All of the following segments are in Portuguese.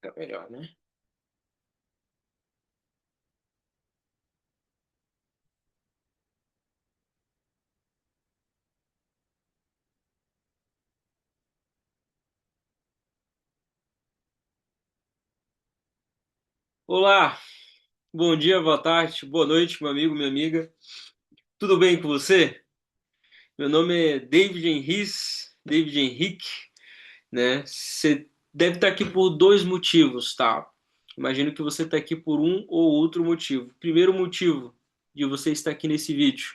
Fica melhor, né? Olá, bom dia, boa tarde, boa noite, meu amigo, minha amiga. Tudo bem com você? Meu nome é David Henrique, né? Você deve estar aqui por dois motivos, tá? Imagino que você está aqui por um ou outro motivo. Primeiro motivo de você estar aqui nesse vídeo.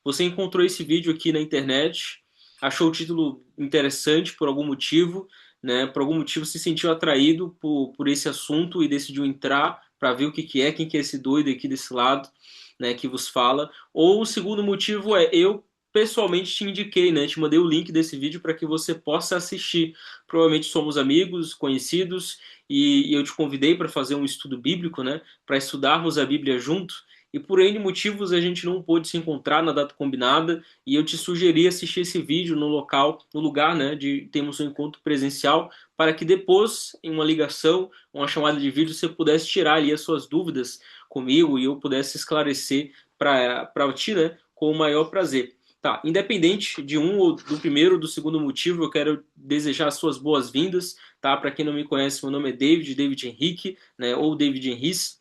Você encontrou esse vídeo aqui na internet, achou o título interessante por algum motivo, né? Por algum motivo se sentiu atraído por esse assunto e decidiu entrar para ver o que que é, quem que é esse doido aqui desse lado, né, que vos fala. Ou o segundo motivo é eu pessoalmente te indiquei, né? Te mandei o link desse vídeo para que você possa assistir. Provavelmente somos amigos, conhecidos, e eu te convidei para fazer um estudo bíblico, né? Para estudarmos a Bíblia junto. E por N motivos a gente não pôde se encontrar na data combinada e eu te sugeri assistir esse vídeo no local, no lugar, né, de termos um encontro presencial, para que depois, em uma ligação, uma chamada de vídeo, você pudesse tirar ali as suas dúvidas comigo e eu pudesse esclarecer para ti, né, com o maior prazer. Tá, independente de um ou do primeiro ou do segundo motivo, eu quero desejar as suas boas-vindas, tá? Para quem não me conhece, meu nome é David Henrique, né? Ou David Henrique.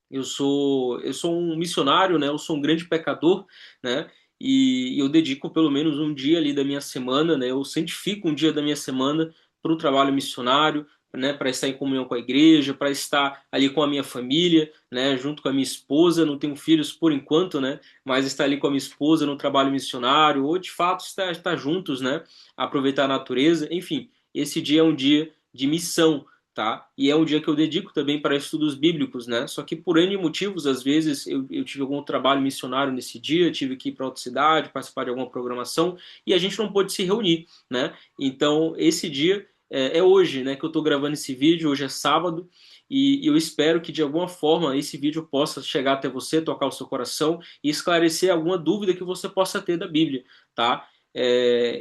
Eu sou um missionário, né? Eu sou um grande pecador, né? E eu dedico pelo menos um dia ali da minha semana, né? Eu santifico um dia da minha semana para o trabalho missionário, né? Para estar em comunhão com a igreja, para estar ali com a minha família, né? Junto com a minha esposa. Não tenho filhos por enquanto, né? Mas estar ali com a minha esposa no trabalho missionário, ou de fato estar juntos, né? Aproveitar a natureza, enfim. Esse dia é um dia de missão, tá? E é um dia que eu dedico também para estudos bíblicos, né? Só que por N motivos, às vezes eu tive algum trabalho missionário nesse dia, tive que ir para outra cidade, participar de alguma programação e a gente não pôde se reunir, né? Então esse dia é hoje, né? Que eu estou gravando esse vídeo. Hoje é sábado. E eu espero que de alguma forma esse vídeo possa chegar até você, tocar o seu coração e esclarecer alguma dúvida que você possa ter da Bíblia, tá?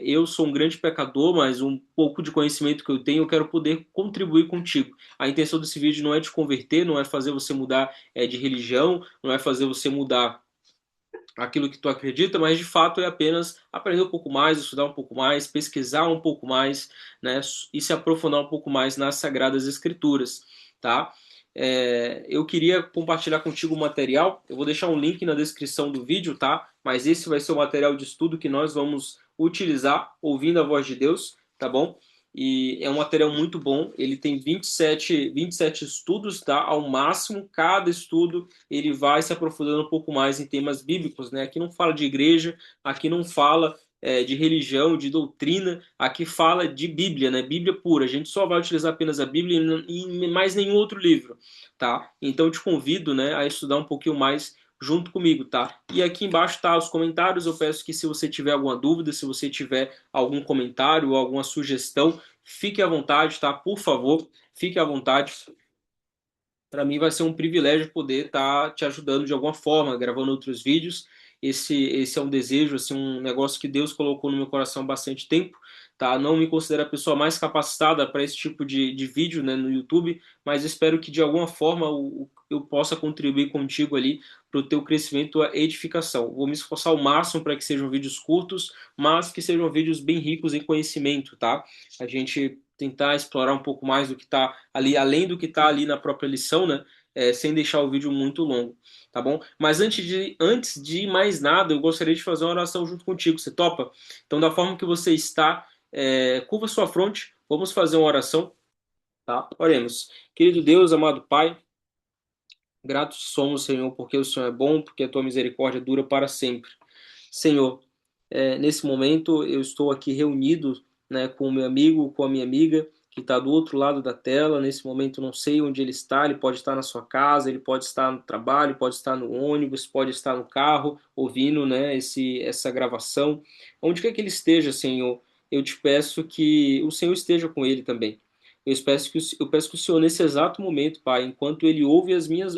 Eu sou um grande pecador, mas um pouco de conhecimento que eu tenho, eu quero poder contribuir contigo. A intenção desse vídeo não é te converter, não é fazer você mudar de religião, não é fazer você mudar aquilo que tu acredita, mas de fato é apenas aprender um pouco mais, estudar um pouco mais, pesquisar um pouco mais, né, e se aprofundar um pouco mais nas Sagradas Escrituras, tá? Eu queria compartilhar contigo o material. Eu vou deixar um link na descrição do vídeo, tá? Mas esse vai ser o material de estudo que nós vamos utilizar ouvindo a voz de Deus, tá bom? E é um material muito bom. Ele tem 27 estudos, tá? Ao máximo, cada estudo ele vai se aprofundando um pouco mais em temas bíblicos, né? Aqui não fala de igreja, aqui não fala de religião, de doutrina, aqui fala de Bíblia, né? Bíblia pura. A gente só vai utilizar apenas a Bíblia e mais nenhum outro livro, tá? Então eu te convido, né, a estudar um pouquinho mais junto comigo, tá? E aqui embaixo tá os comentários. Eu peço que se você tiver alguma dúvida, se você tiver algum comentário ou alguma sugestão, fique à vontade, tá? Por favor, fique à vontade. Para mim vai ser um privilégio poder estar te ajudando de alguma forma, gravando outros vídeos. Esse é um desejo, assim, um negócio que Deus colocou no meu coração há bastante tempo, tá? Não me considero a pessoa mais capacitada para esse tipo de vídeo, né, no YouTube, mas espero que de alguma forma eu possa contribuir contigo ali para o teu crescimento e edificação. Vou me esforçar ao máximo para que sejam vídeos curtos, mas que sejam vídeos bem ricos em conhecimento, tá? A gente tentar explorar um pouco mais do que está ali, além do que está ali na própria lição, né? Sem deixar o vídeo muito longo, tá bom? Mas antes de mais nada, eu gostaria de fazer uma oração junto contigo. Você topa? Então, da forma que você está, curva sua fronte, vamos fazer uma oração, tá? Oremos. Querido Deus, amado Pai, gratos somos, Senhor, porque o Senhor é bom, porque a tua misericórdia dura para sempre. Senhor, nesse momento eu estou aqui reunido, né, com o meu amigo, com a minha amiga, que está do outro lado da tela. Nesse momento eu não sei onde ele pode estar na sua casa, ele pode estar no trabalho, pode estar no ônibus, pode estar no carro, ouvindo, né, essa gravação. Onde quer que ele esteja, Senhor, eu te peço que o Senhor esteja com ele também. Eu peço que o Senhor, nesse exato momento, Pai, enquanto ele ouve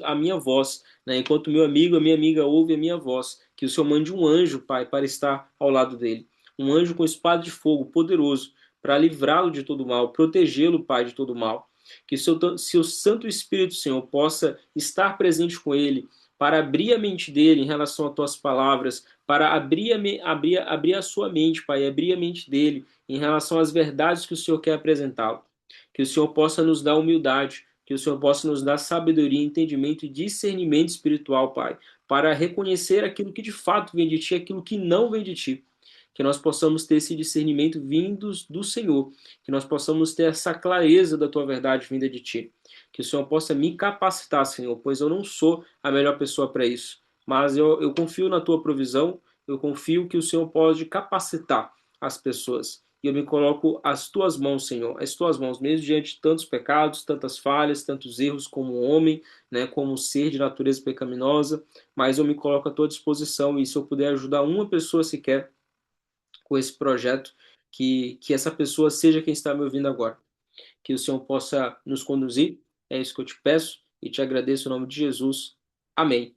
a minha voz, né, enquanto meu amigo, a minha amiga ouve a minha voz, que o Senhor mande um anjo, Pai, para estar ao lado dele. Um anjo com espada de fogo poderoso para livrá-lo de todo mal, protegê-lo, Pai, de todo mal. Que seu Santo Espírito, Senhor, possa estar presente com ele, para abrir a mente dele em relação às tuas palavras, para abrir a sua mente, Pai, abrir a mente dele em relação às verdades que o Senhor quer apresentá-lo. Que o Senhor possa nos dar humildade, que o Senhor possa nos dar sabedoria, entendimento e discernimento espiritual, Pai, para reconhecer aquilo que de fato vem de Ti e aquilo que não vem de Ti. Que nós possamos ter esse discernimento vindos do Senhor, que nós possamos ter essa clareza da Tua verdade vinda de Ti. Que o Senhor possa me capacitar, Senhor, pois eu não sou a melhor pessoa para isso. Mas eu confio na Tua provisão, eu confio que o Senhor pode capacitar as pessoas. E eu me coloco às Tuas mãos, Senhor, às Tuas mãos, mesmo diante de tantos pecados, tantas falhas, tantos erros como homem, né, como ser de natureza pecaminosa, mas eu me coloco à Tua disposição e se eu puder ajudar uma pessoa sequer com esse projeto, que essa pessoa seja quem está me ouvindo agora. Que o Senhor possa nos conduzir, é isso que eu te peço e te agradeço em nome de Jesus. Amém.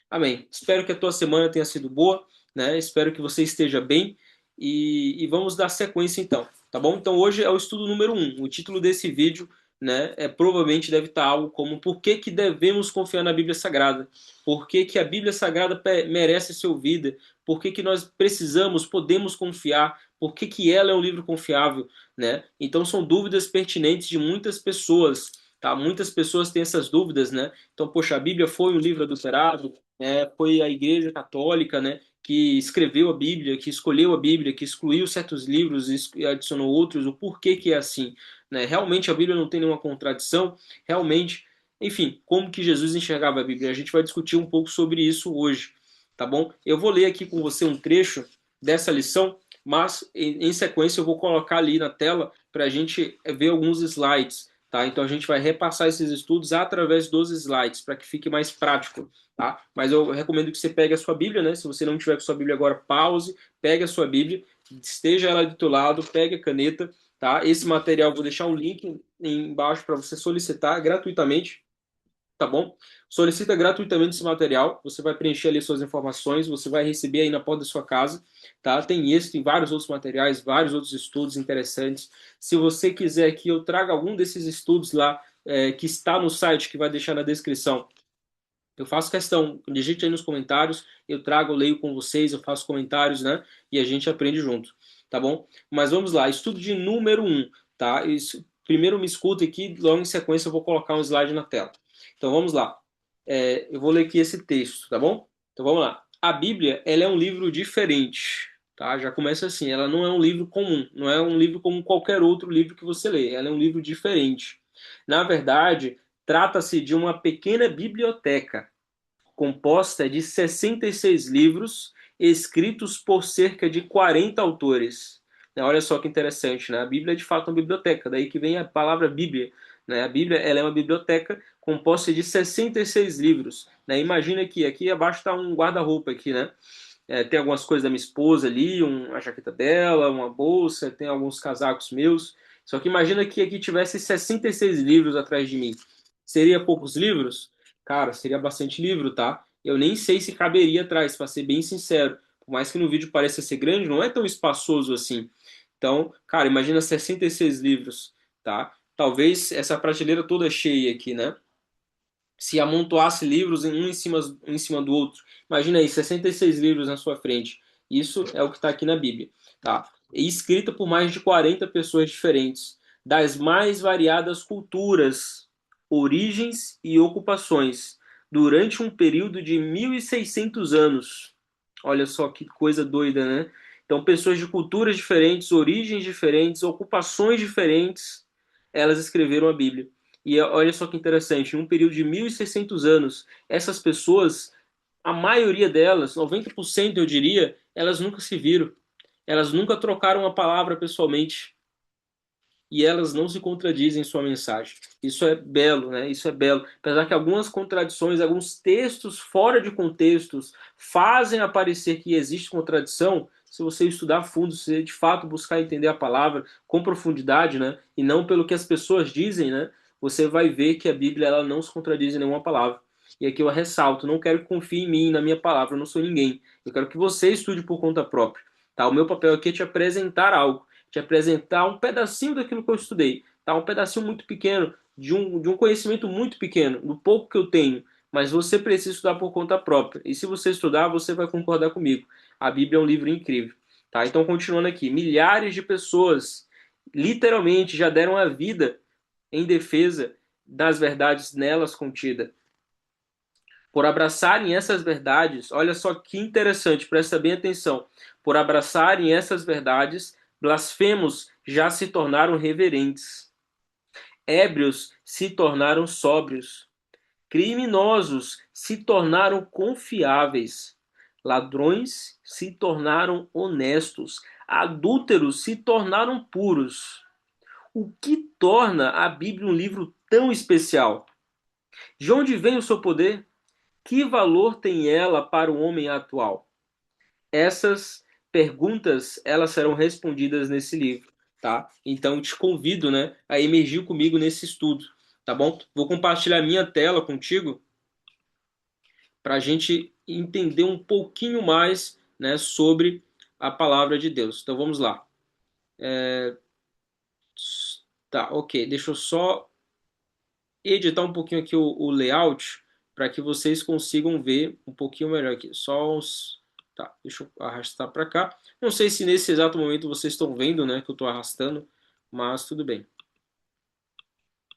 Amém. Espero que a tua semana tenha sido boa, né? Espero que você esteja bem e vamos dar sequência então, tá bom? Então hoje é o estudo número 1. O título desse vídeo, né, provavelmente deve estar algo como por que que devemos confiar na Bíblia Sagrada? Por que que a Bíblia Sagrada merece ser ouvida? Por que que nós precisamos, podemos confiar? Por que que ela é um livro confiável, né? Então são dúvidas pertinentes de muitas pessoas, tá? Muitas pessoas têm essas dúvidas, né? Então, poxa, a Bíblia foi um livro adulterado? Foi a Igreja Católica, né, que escreveu a Bíblia, que escolheu a Bíblia, que excluiu certos livros e adicionou outros, o porquê que é assim. Né? Realmente a Bíblia não tem nenhuma contradição, realmente, enfim, como que Jesus enxergava a Bíblia? A gente vai discutir um pouco sobre isso hoje, tá bom? Eu vou ler aqui com você um trecho dessa lição, mas em sequência eu vou colocar ali na tela para a gente ver alguns slides, tá? Então a gente vai repassar esses estudos através dos slides, para que fique mais prático. Tá? Mas eu recomendo que você pegue a sua Bíblia, né? Se você não tiver com a sua Bíblia agora, pause, pegue a sua Bíblia, esteja ela do teu lado, pegue a caneta, tá? Esse material, vou deixar um link embaixo para você solicitar gratuitamente, tá bom? Solicita gratuitamente esse material, você vai preencher ali suas informações, você vai receber aí na porta da sua casa, tá? Tem esse, tem vários outros materiais, vários outros estudos interessantes. Se você quiser que eu traga algum desses estudos lá, que está no site, que vai deixar na descrição, eu faço questão, digite aí nos comentários, eu trago, eu leio com vocês, eu faço comentários, né? E a gente aprende junto, tá bom? Mas vamos lá, estudo de número 1, tá? Isso, primeiro me escuta aqui, logo em sequência eu vou colocar um slide na tela. Então vamos lá. Eu vou ler aqui esse texto, tá bom? Então vamos lá. A Bíblia, ela é um livro diferente, tá? Já começa assim, ela não é um livro comum, não é um livro como qualquer outro livro que você lê, ela é um livro diferente. Na verdade, trata-se de uma pequena biblioteca composta de 66 livros escritos por cerca de 40 autores. Olha só que interessante, né? A Bíblia é de fato uma biblioteca, daí que vem a palavra Bíblia. Né? A Bíblia ela é uma biblioteca composta de 66 livros. Né? Imagina que aqui abaixo está um guarda-roupa aqui, né? Tem algumas coisas da minha esposa ali, a jaqueta dela, uma bolsa, tem alguns casacos meus. Só que imagina que aqui tivesse 66 livros atrás de mim. Seria poucos livros? Cara, seria bastante livro, tá? Eu nem sei se caberia atrás, para ser bem sincero. Por mais que no vídeo pareça ser grande, não é tão espaçoso assim. Então, cara, imagina 66 livros, tá? Talvez essa prateleira toda cheia aqui, né? Se amontoasse livros um em cima do outro. Imagina aí, 66 livros na sua frente. Isso é o que está aqui na Bíblia, tá? E escrita por mais de 40 pessoas diferentes, das mais variadas culturas, origens e ocupações, durante um período de 1.600 anos. Olha só que coisa doida, né? Então, pessoas de culturas diferentes, origens diferentes, ocupações diferentes, elas escreveram a Bíblia. E olha só que interessante, em um período de 1.600 anos, essas pessoas, a maioria delas, 90% eu diria, elas nunca se viram. Elas nunca trocaram a palavra pessoalmente. E elas não se contradizem em sua mensagem. Isso é belo, né? Isso é belo. Apesar que algumas contradições, alguns textos fora de contextos fazem aparecer que existe contradição, se você estudar a fundo, se você de fato buscar entender a palavra com profundidade, né? E não pelo que as pessoas dizem, né? Você vai ver que a Bíblia ela não se contradiz em nenhuma palavra. E aqui eu ressalto, não quero que confie em mim, na minha palavra, eu não sou ninguém. Eu quero que você estude por conta própria. Tá? O meu papel aqui é te apresentar algo, te apresentar um pedacinho daquilo que eu estudei, tá? Um pedacinho muito pequeno, de um conhecimento muito pequeno, do pouco que eu tenho, mas você precisa estudar por conta própria. E se você estudar, você vai concordar comigo. A Bíblia é um livro incrível. Tá? Então, continuando aqui, milhares de pessoas literalmente já deram a vida em defesa das verdades nelas contidas. Por abraçarem essas verdades, olha só que interessante, presta bem atenção. Por abraçarem essas verdades, blasfemos já se tornaram reverentes. Ébrios se tornaram sóbrios. Criminosos se tornaram confiáveis. Ladrões se tornaram honestos. Adúlteros se tornaram puros. O que torna a Bíblia um livro tão especial? De onde vem o seu poder? Que valor tem ela para o homem atual? Essas perguntas, elas serão respondidas nesse livro, tá? Então te convido, né, a emergir comigo nesse estudo, tá bom? Vou compartilhar minha tela contigo para a gente entender um pouquinho mais, né, sobre a palavra de Deus. Então vamos lá. Tá, ok. Deixa eu só editar um pouquinho aqui o layout para que vocês consigam ver um pouquinho melhor aqui. Só uns. Tá, deixa eu arrastar para cá. Não sei se nesse exato momento vocês estão vendo, né, que eu estou arrastando, mas tudo bem.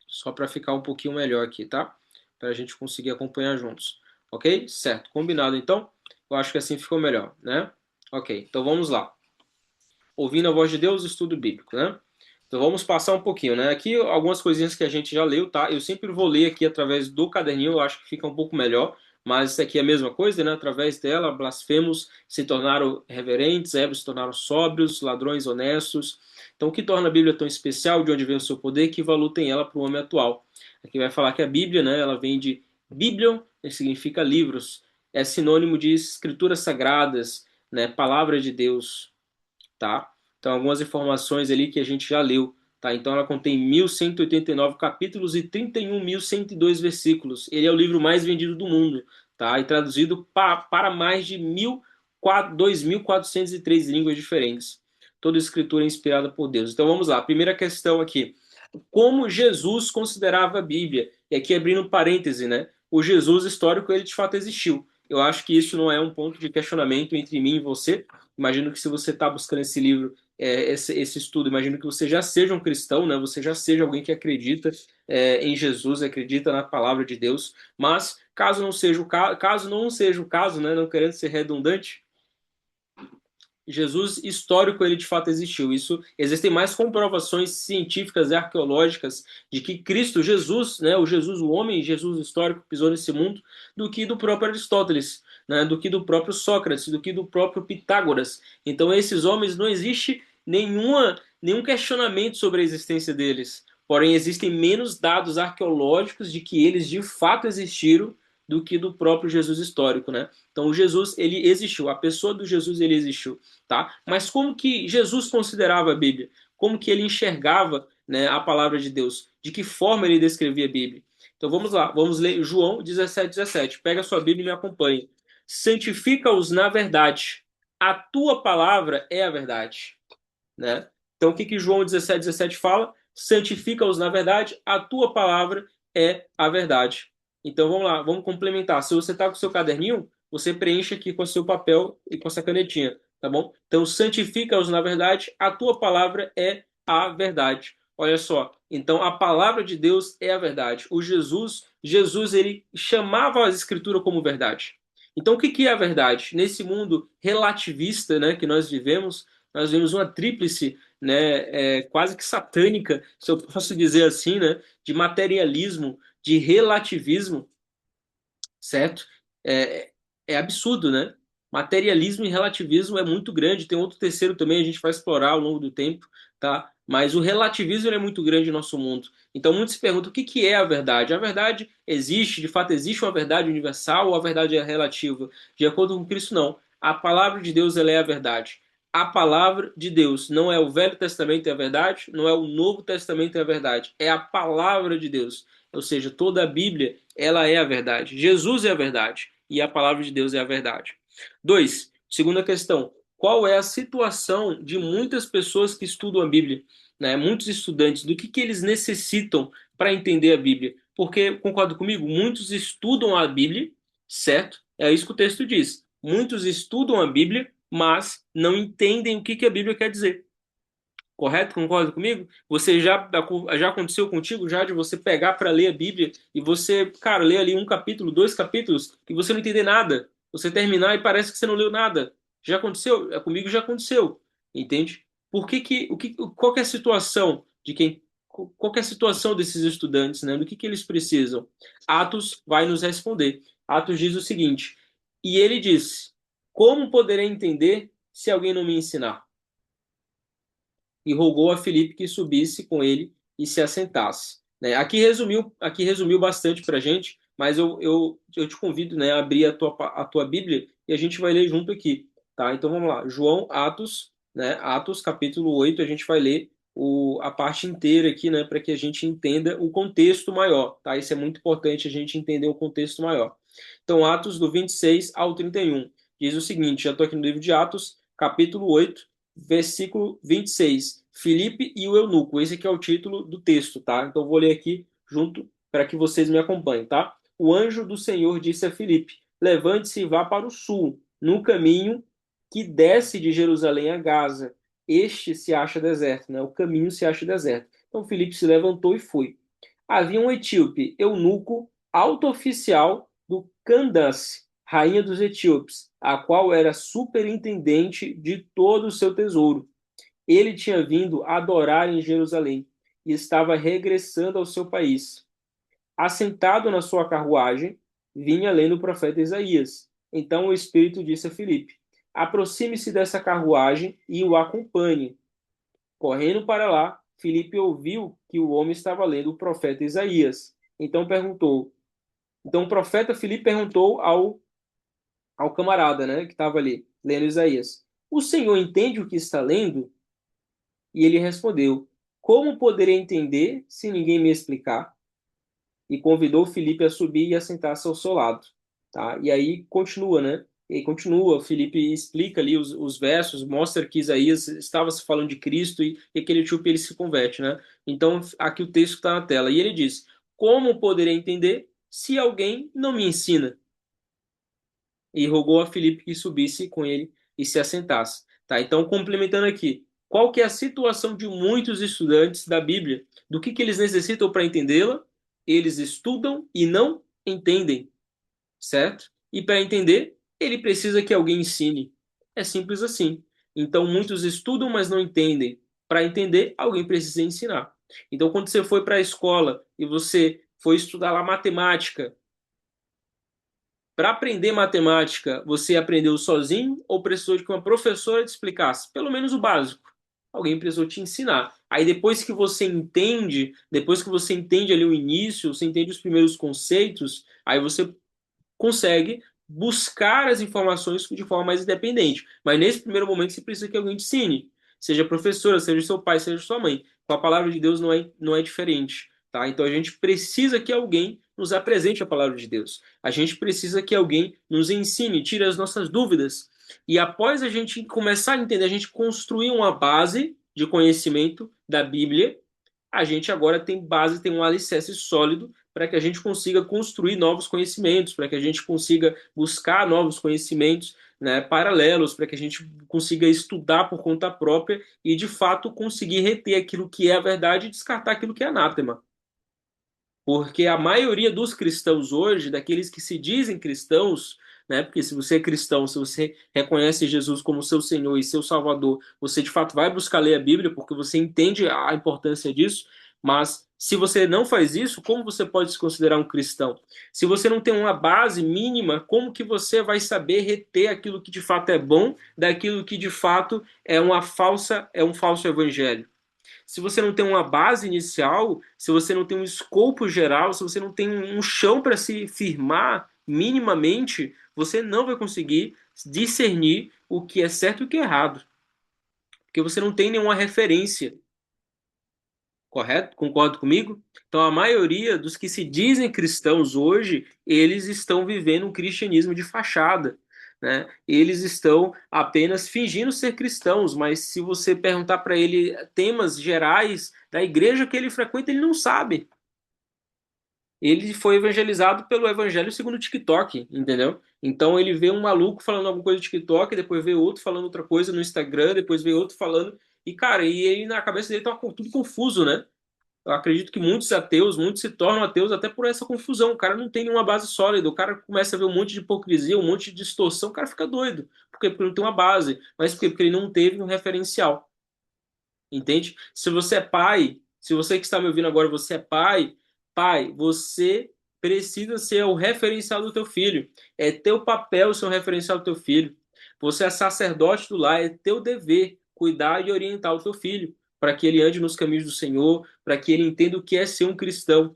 Só para ficar um pouquinho melhor aqui, tá? Para a gente conseguir acompanhar juntos. Ok? Certo. Combinado, então? Eu acho que assim ficou melhor, né? Ok, então vamos lá. Ouvindo a voz de Deus, estudo bíblico, né? Então vamos passar um pouquinho, né? Aqui algumas coisinhas que a gente já leu, tá? Eu sempre vou ler aqui através do caderninho, eu acho que fica um pouco melhor, mas isso aqui é a mesma coisa, né? Através dela, blasfemos se tornaram reverentes, ébrios se tornaram sóbrios, ladrões honestos. Então o que torna a Bíblia tão especial, de onde vem o seu poder, que valor tem ela para o homem atual? Aqui vai falar que a Bíblia, né? Ela vem de Biblion, que significa livros, é sinônimo de escrituras sagradas, né? Palavra de Deus, tá? Então, algumas informações ali que a gente já leu, tá? Então, ela contém 1.189 capítulos e 31.102 versículos. Ele é o livro mais vendido do mundo, tá? E traduzido para mais de 2.403 línguas diferentes. Toda escritura é inspirada por Deus. Então, vamos lá. Primeira questão aqui. Como Jesus considerava a Bíblia? E aqui abrindo parêntese, né? O Jesus histórico, ele de fato existiu. Eu acho que isso não é um ponto de questionamento entre mim e você. Imagino que se você está buscando esse livro, esse estudo, imagino que você já seja um cristão, né? Você já seja alguém que acredita em Jesus, acredita na palavra de Deus. Mas caso não seja o caso, né? Não querendo ser redundante, Jesus histórico ele de fato existiu. Isso existem mais comprovações científicas e arqueológicas de que Cristo, Jesus, né, o Jesus, o homem, Jesus histórico pisou nesse mundo, do que do próprio Aristóteles, né, do que do próprio Sócrates, do que do próprio Pitágoras. Então esses homens não existe nenhum questionamento sobre a existência deles. Porém existem menos dados arqueológicos de que eles de fato existiram do que do próprio Jesus histórico, né? Então o Jesus ele existiu, a pessoa do Jesus ele existiu, tá? Mas como que Jesus considerava a Bíblia? Como que ele enxergava, né, a palavra de Deus? De que forma ele descrevia a Bíblia? Então vamos lá, vamos ler João 17:17. Pega a sua Bíblia e me acompanhe. Santifica-os na verdade. A tua palavra é a verdade, né? Então o que que João 17:17 fala? Santifica-os na verdade, a tua palavra é a verdade. Então vamos lá, vamos complementar. Se você está com o seu caderninho, você preenche aqui com o seu papel e com essa canetinha, tá bom? Então santifica-os na verdade, a tua palavra é a verdade. Olha só, então a palavra de Deus é a verdade. O Jesus ele chamava as escrituras como verdade. Então o que que é a verdade? Nesse mundo relativista, né, que nós vemos uma tríplice, né, quase que satânica, se eu posso dizer assim, né, de materialismo, de relativismo, certo? É, é absurdo, né? Materialismo e relativismo é muito grande. Tem outro terceiro também, a gente vai explorar ao longo do tempo, tá? Mas o relativismo é muito grande no nosso mundo. Então muitos se perguntam o que que é a verdade. A verdade existe, de fato existe uma verdade universal ou a verdade é relativa? De acordo com Cristo, não. A palavra de Deus ela é a verdade. A palavra de Deus não é o Velho Testamento é a verdade, não é o Novo Testamento é a verdade. É a palavra de Deus. Ou seja, toda a Bíblia ela é a verdade. Jesus é a verdade e a palavra de Deus é a verdade. 2. Segunda questão. Qual é a situação de muitas pessoas que estudam a Bíblia? Né? Muitos estudantes, do que eles necessitam para entender a Bíblia? Porque, concorda comigo, muitos estudam a Bíblia, certo? É isso que o texto diz. Muitos estudam a Bíblia, mas não entendem o que que a Bíblia quer dizer. Correto? Concorda comigo? Você já aconteceu contigo já de você pegar para ler a Bíblia e você, cara, ler ali um capítulo, dois capítulos e você não entender nada. Você terminar e parece que você não leu nada. Já aconteceu? Comigo já aconteceu. Entende? Qual que é a situação de qual que é a situação desses estudantes, né? Do que eles precisam? Atos vai nos responder. Atos diz o seguinte: e ele disse: como poderei entender se alguém não me ensinar? E rogou a Filipe que subisse com ele e se assentasse. Né? Aqui resumiu bastante para a gente, mas eu te convido, né, a abrir a tua Bíblia e a gente vai ler junto aqui. Tá? Então vamos lá. João, Atos, né, Atos capítulo 8, a gente vai ler a parte inteira aqui, né, para que a gente entenda o contexto maior. Tá? Isso é muito importante a gente entender o contexto maior. Então, Atos do 26 ao 31 diz o seguinte: já estou aqui no livro de Atos, capítulo 8, versículo 26. Filipe e o eunuco. Esse aqui é o título do texto, tá? Então vou ler aqui junto para que vocês me acompanhem, tá? O anjo do Senhor disse a Filipe: levante-se e vá para o sul, no caminho que desce de Jerusalém a Gaza. Este se acha deserto, né? O caminho se acha deserto. Então Filipe se levantou e foi. Havia um etíope, eunuco, alto oficial do Candace, rainha dos etíopes, a qual era superintendente de todo o seu tesouro. Ele tinha vindo adorar em Jerusalém e estava regressando ao seu país. Assentado na sua carruagem, vinha lendo o profeta Isaías. Então o Espírito disse a Filipe: aproxime-se dessa carruagem e o acompanhe. Correndo para lá, Filipe ouviu que o homem estava lendo o profeta Isaías. Então o profeta Filipe perguntou ao camarada, né, que estava ali lendo Isaías: o senhor entende o que está lendo? E ele respondeu: como poderei entender se ninguém me explicar? E convidou Filipe a subir e a sentar-se ao seu lado. Tá? E aí continua, né? E aí continua, Filipe explica ali os versos, mostra que Isaías estava se falando de Cristo e aquele etíope ele se converte, né? Então aqui o texto está na tela. E ele diz: como poderei entender se alguém não me ensina? E rogou a Filipe que subisse com ele e se assentasse. Tá? Então, complementando aqui, qual que é a situação de muitos estudantes da Bíblia? Do que eles necessitam para entendê-la? Eles estudam e não entendem, certo? E para entender, ele precisa que alguém ensine. É simples assim. Então, muitos estudam, mas não entendem. Para entender, alguém precisa ensinar. Então, quando você foi para a escola e você foi estudar lá matemática, para aprender matemática, você aprendeu sozinho ou precisou de que uma professora te explicasse? Pelo menos o básico. Alguém precisou te ensinar. Aí depois que você entende ali o início, você entende os primeiros conceitos, aí você consegue buscar as informações de forma mais independente. Mas nesse primeiro momento você precisa que alguém te ensine. Seja professora, seja seu pai, seja sua mãe. Com a palavra de Deus não é diferente. Tá? Então a gente precisa que alguém nos apresente a palavra de Deus. A gente precisa que alguém nos ensine, tire as nossas dúvidas. E após a gente começar a entender, a gente construir uma base de conhecimento da Bíblia, a gente agora tem base, tem um alicerce sólido para que a gente consiga construir novos conhecimentos, para que a gente consiga buscar novos conhecimentos, né, paralelos, para que a gente consiga estudar por conta própria e, de fato, conseguir reter aquilo que é a verdade e descartar aquilo que é anátema. Porque a maioria dos cristãos hoje, daqueles que se dizem cristãos, né? Porque se você é cristão, se você reconhece Jesus como seu Senhor e seu Salvador, você de fato vai buscar ler a Bíblia, porque você entende a importância disso. Mas se você não faz isso, como você pode se considerar um cristão? Se você não tem uma base mínima, como que você vai saber reter aquilo que de fato é bom daquilo que de fato é um falso evangelho? Se você não tem uma base inicial, se você não tem um escopo geral, se você não tem um chão para se firmar minimamente, você não vai conseguir discernir o que é certo e o que é errado, porque você não tem nenhuma referência, correto? Concorda comigo? Então, a maioria dos que se dizem cristãos hoje, eles estão vivendo um cristianismo de fachada, né? Eles estão apenas fingindo ser cristãos, mas se você perguntar para ele temas gerais da igreja que ele frequenta, ele não sabe. Ele foi evangelizado pelo evangelho segundo o TikTok, entendeu? Então ele vê um maluco falando alguma coisa no TikTok, depois vê outro falando outra coisa no Instagram, depois vê outro falando. E, cara, e aí na cabeça dele tá tudo confuso, né? Eu acredito que muitos ateus, muitos se tornam ateus até por essa confusão. O cara não tem nenhuma base sólida, o cara começa a ver um monte de hipocrisia, um monte de distorção, o cara fica doido. Por quê? Porque não tem uma base. Mas por quê? Porque ele não teve um referencial. Entende? Se você é pai, se você que está me ouvindo agora, você é pai, pai, você precisa ser o referencial do teu filho. É teu papel ser o referencial do teu filho. Você é sacerdote do lar, é teu dever cuidar e orientar o teu filho, para que ele ande nos caminhos do Senhor, para que ele entenda o que é ser um cristão.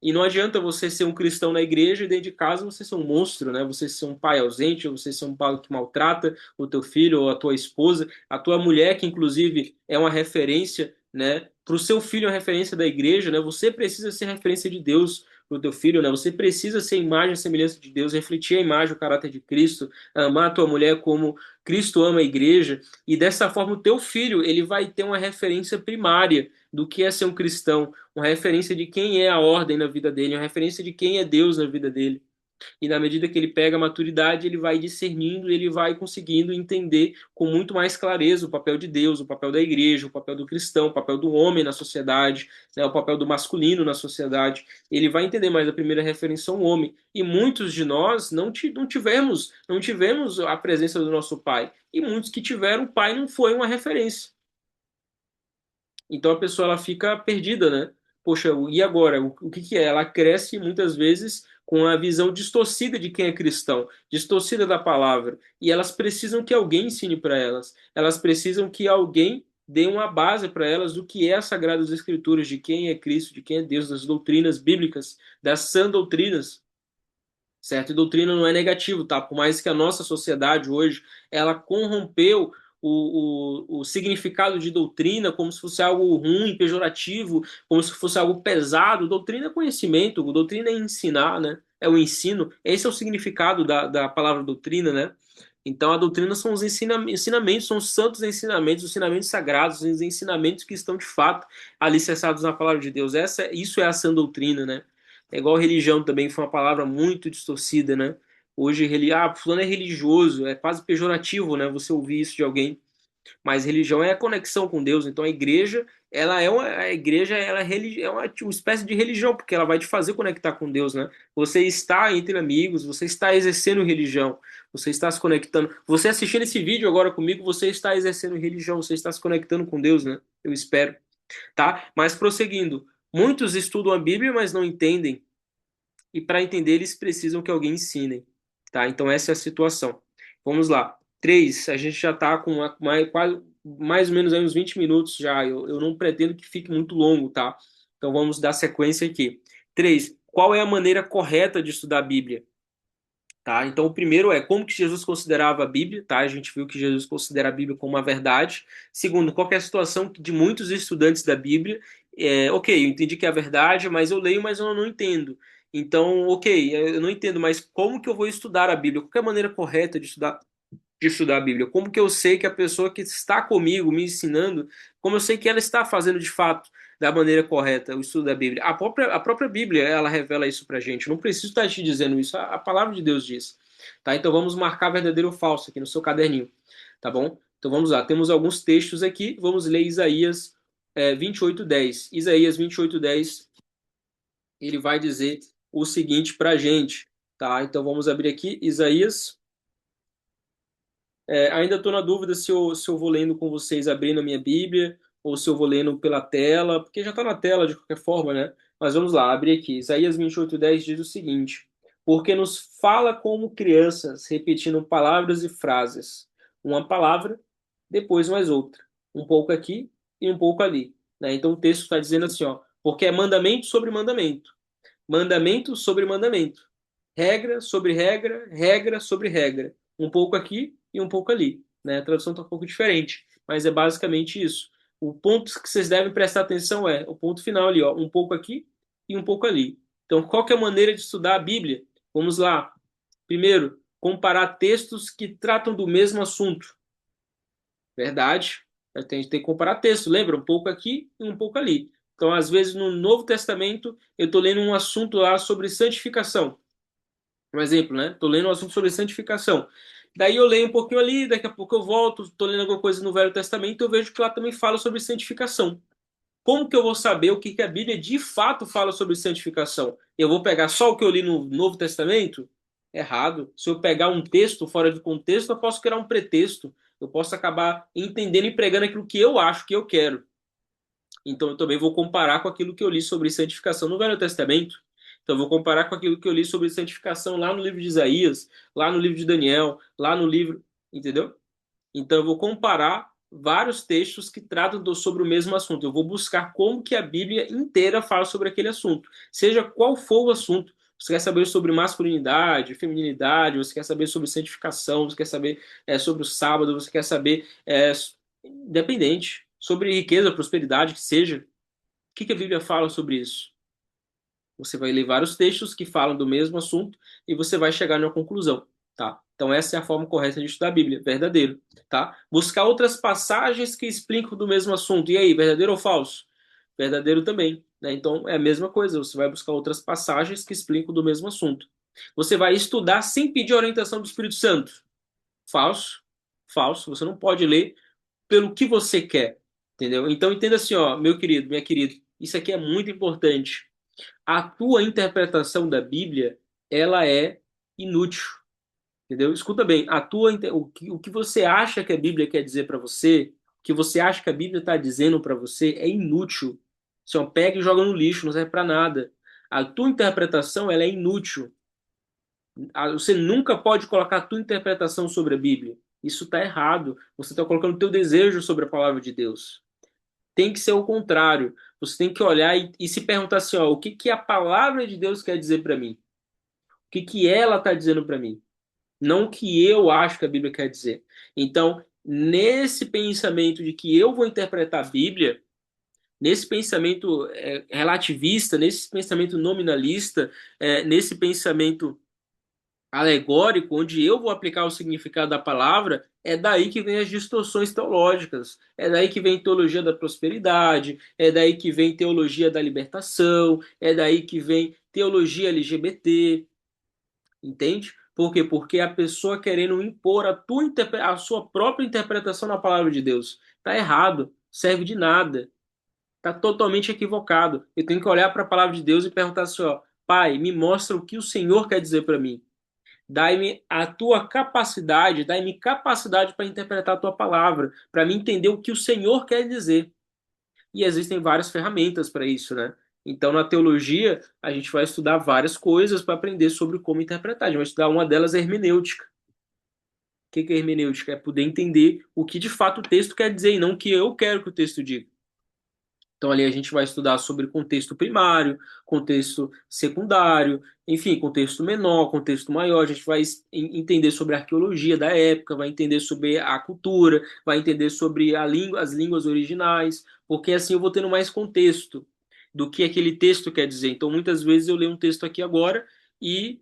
E não adianta você ser um cristão na igreja e dentro de casa você ser um monstro, né? Você ser um pai ausente, ou você ser um pai que maltrata o teu filho ou a tua esposa, a tua mulher, que inclusive é uma referência, né? Para o seu filho é uma referência da igreja, né? Você precisa ser referência de Deus para o teu filho, né? Você precisa ser imagem e semelhança de Deus, refletir a imagem, o caráter de Cristo, amar a tua mulher como Cristo ama a igreja, e dessa forma o teu filho, ele vai ter uma referência primária do que é ser um cristão, uma referência de quem é a ordem na vida dele, uma referência de quem é Deus na vida dele. E na medida que ele pega a maturidade, ele vai discernindo, ele vai conseguindo entender com muito mais clareza o papel de Deus, o papel da igreja, o papel do cristão, o papel do homem na sociedade, né, o papel do masculino na sociedade. Ele vai entender mais a primeira referência ao homem. E muitos de nós não tivemos a presença do nosso pai. E muitos que tiveram, o pai não foi uma referência. Então a pessoa ela fica perdida, né? Poxa, e agora? O que que é? Ela cresce muitas vezes com a visão distorcida de quem é cristão, distorcida da palavra, e elas precisam que alguém ensine para elas. Elas precisam que alguém dê uma base para elas do que é as Sagradas Escrituras, de quem é Cristo, de quem é Deus, das doutrinas bíblicas, das sã doutrinas. Certo? E doutrina não é negativo, tá? Por mais que a nossa sociedade hoje ela corrompeu o significado de doutrina como se fosse algo ruim, pejorativo, como se fosse algo pesado. Doutrina é conhecimento, doutrina é ensinar, né? É o ensino. Esse é o significado da palavra doutrina, né? Então a doutrina são os ensinamentos, são os santos ensinamentos, os ensinamentos sagrados, os ensinamentos que estão de fato alicerçados na palavra de Deus. Isso é a sã doutrina, né? É igual religião também, foi uma palavra muito distorcida, né? Hoje, fulano é religioso, é quase pejorativo, né? Você ouvir isso de alguém. Mas religião é a conexão com Deus. Então a igreja é uma espécie de religião, porque ela vai te fazer conectar com Deus, né? Você está entre amigos, você está exercendo religião, você está se conectando. Você assistindo esse vídeo agora comigo, você está exercendo religião, você está se conectando com Deus, né? Eu espero, tá? Mas prosseguindo, muitos estudam a Bíblia, mas não entendem, e para entender eles precisam que alguém ensine, tá? Então essa é a situação. Vamos lá. Três, a gente já está com quase, mais ou menos aí uns 20 minutos já. Eu não pretendo que fique muito longo, tá? Então vamos dar sequência aqui. Três, qual é a maneira correta de estudar a Bíblia? Tá? Então, o primeiro é como que Jesus considerava a Bíblia, tá? A gente viu que Jesus considera a Bíblia como uma verdade. Segundo, qual que é a situação de muitos estudantes da Bíblia? Ok, eu entendi que é a verdade, mas eu leio, mas eu não entendo. Então, ok, eu não entendo, mas como que eu vou estudar a Bíblia? Qual que é a maneira correta de estudar a Bíblia? Como que eu sei que a pessoa que está comigo, me ensinando, como eu sei que ela está fazendo de fato da maneira correta o estudo da Bíblia? A própria Bíblia, ela revela isso pra gente. Eu não preciso estar te dizendo isso, a palavra de Deus diz. Tá? Então vamos marcar verdadeiro ou falso aqui no seu caderninho, tá bom? Então vamos lá, temos alguns textos aqui, vamos ler Isaías 28:10. Isaías 28:10, ele vai dizer o seguinte pra gente, tá? Então vamos abrir aqui, Isaías. Ainda estou na dúvida se eu vou lendo com vocês abrindo a minha Bíblia ou se eu vou lendo pela tela, porque já está na tela de qualquer forma, né? Mas vamos lá, abrir aqui. Isaías 28:10 diz o seguinte: Porque nos fala como crianças, repetindo palavras e frases. Uma palavra, depois mais outra. Um pouco aqui e um pouco ali. Né? Então o texto está dizendo assim, ó, porque é mandamento sobre mandamento, mandamento sobre mandamento, regra sobre regra, regra sobre regra. Um pouco aqui e um pouco ali. Né? A tradução está um pouco diferente, mas é basicamente isso. O ponto que vocês devem prestar atenção é o ponto final ali, ó, um pouco aqui e um pouco ali. Então, qual que é a maneira de estudar a Bíblia? Vamos lá. Primeiro, comparar textos que tratam do mesmo assunto. Verdade. A gente tem que comparar textos. Lembra? Um pouco aqui e um pouco ali. Então, às vezes, no Novo Testamento, eu estou lendo um assunto lá sobre santificação. Um exemplo, né? Estou lendo um assunto sobre santificação. Daí eu leio um pouquinho ali, daqui a pouco eu volto, estou lendo alguma coisa no Velho Testamento, eu vejo que lá também fala sobre santificação. Como que eu vou saber o que que a Bíblia de fato fala sobre santificação? Eu vou pegar só o que eu li no Novo Testamento? Errado. Se eu pegar um texto fora de contexto, eu posso criar um pretexto. Eu posso acabar entendendo e pregando aquilo que eu acho que eu quero. Então eu também vou comparar com aquilo que eu li sobre santificação no Velho Testamento. Então eu vou comparar com aquilo que eu li sobre santificação lá no livro de Isaías, lá no livro de Daniel, lá no livro, entendeu? Então eu vou comparar vários textos que tratam sobre o mesmo assunto. Eu vou buscar como que a Bíblia inteira fala sobre aquele assunto, seja qual for o assunto. Você quer saber sobre masculinidade, feminilidade, você quer saber sobre santificação, você quer saber sobre o sábado, você quer saber, independente, sobre riqueza, prosperidade, que seja. O que que a Bíblia fala sobre isso? Você vai ler vários textos que falam do mesmo assunto e você vai chegar numa conclusão, tá? Então essa é a forma correta de estudar a Bíblia, verdadeiro, tá? Buscar outras passagens que explicam do mesmo assunto. E aí, verdadeiro ou falso? Verdadeiro também, né? Então é a mesma coisa, você vai buscar outras passagens que explicam do mesmo assunto. Você vai estudar sem pedir orientação do Espírito Santo. Falso, falso. Você não pode ler pelo que você quer, entendeu? Então entenda assim, ó, meu querido, minha querida, isso aqui é muito importante. A tua interpretação da Bíblia, ela é inútil, entendeu? Escuta bem, o que você acha que a Bíblia quer dizer para você, o que você acha que a Bíblia está dizendo para você é inútil. Você ó, pega e joga no lixo, não serve para nada. A tua interpretação, ela é inútil. Você nunca pode colocar a tua interpretação sobre a Bíblia. Isso está errado. Você está colocando o teu desejo sobre a palavra de Deus. Tem que ser o contrário. Você tem que olhar e se perguntar assim, ó, o que que a palavra de Deus quer dizer para mim? O que que ela está dizendo para mim? Não o que eu acho que a Bíblia quer dizer. Então, nesse pensamento de que eu vou interpretar a Bíblia, nesse pensamento relativista, nesse pensamento nominalista, nesse pensamento alegórico, onde eu vou aplicar o significado da palavra, é daí que vem as distorções teológicas, é daí que vem teologia da prosperidade, é daí que vem teologia da libertação, é daí que vem teologia LGBT, entende? Por quê? Porque a pessoa querendo impor a sua própria interpretação na palavra de Deus. Tá errado, serve de nada, tá totalmente equivocado. Eu tenho que olhar para a palavra de Deus e perguntar assim, ó, Pai, me mostra o que o Senhor quer dizer para mim. Dai-me a tua capacidade, dai-me capacidade para interpretar a tua palavra, para me entender o que o Senhor quer dizer. E existem várias ferramentas para isso, né? Então, na teologia, a gente vai estudar várias coisas para aprender sobre como interpretar. A gente vai estudar uma delas, é hermenêutica. O que é hermenêutica? É poder entender o que de fato o texto quer dizer e não o que eu quero que o texto diga. Então, ali a gente vai estudar sobre contexto primário, contexto secundário, enfim, contexto menor, contexto maior. A gente vai entender sobre a arqueologia da época, vai entender sobre a cultura, vai entender sobre as línguas originais, porque assim eu vou tendo mais contexto do que aquele texto quer dizer. Então, muitas vezes eu leio um texto aqui agora e,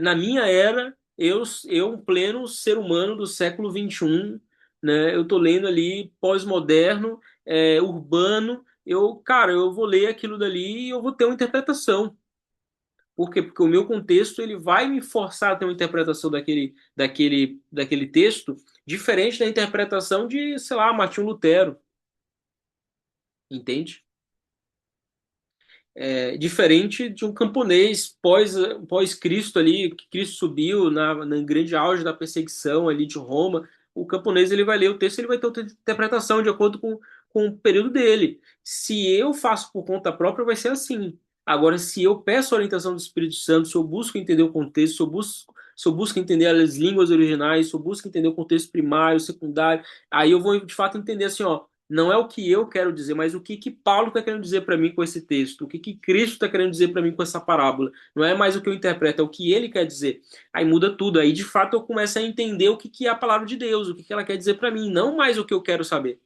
na minha era, um pleno ser humano do século XXI, né, eu estou lendo ali pós-moderno, urbano, cara, eu vou ler aquilo dali e eu vou ter uma interpretação. Por quê? Porque o meu contexto ele vai me forçar a ter uma interpretação daquele texto diferente da interpretação de, sei lá, Martinho Lutero, entende? Diferente de um camponês pós-Cristo ali, que Cristo subiu na grande auge da perseguição ali de Roma, o camponês ele vai ler o texto, ele vai ter outra interpretação de acordo com o período dele. Se eu faço por conta própria, vai ser assim. Agora, se eu peço a orientação do Espírito Santo, se eu busco entender o contexto, se eu busco entender as línguas originais, se eu busco entender o contexto primário, secundário, aí eu vou de fato entender assim, ó, não é o que eu quero dizer, mas o que que Paulo está querendo dizer para mim com esse texto, o que que Cristo está querendo dizer para mim com essa parábola. Não é mais o que eu interpreto, é o que ele quer dizer. Aí muda tudo, aí de fato eu começo a entender o que que é a palavra de Deus, o que que ela quer dizer para mim, não mais o que eu quero saber,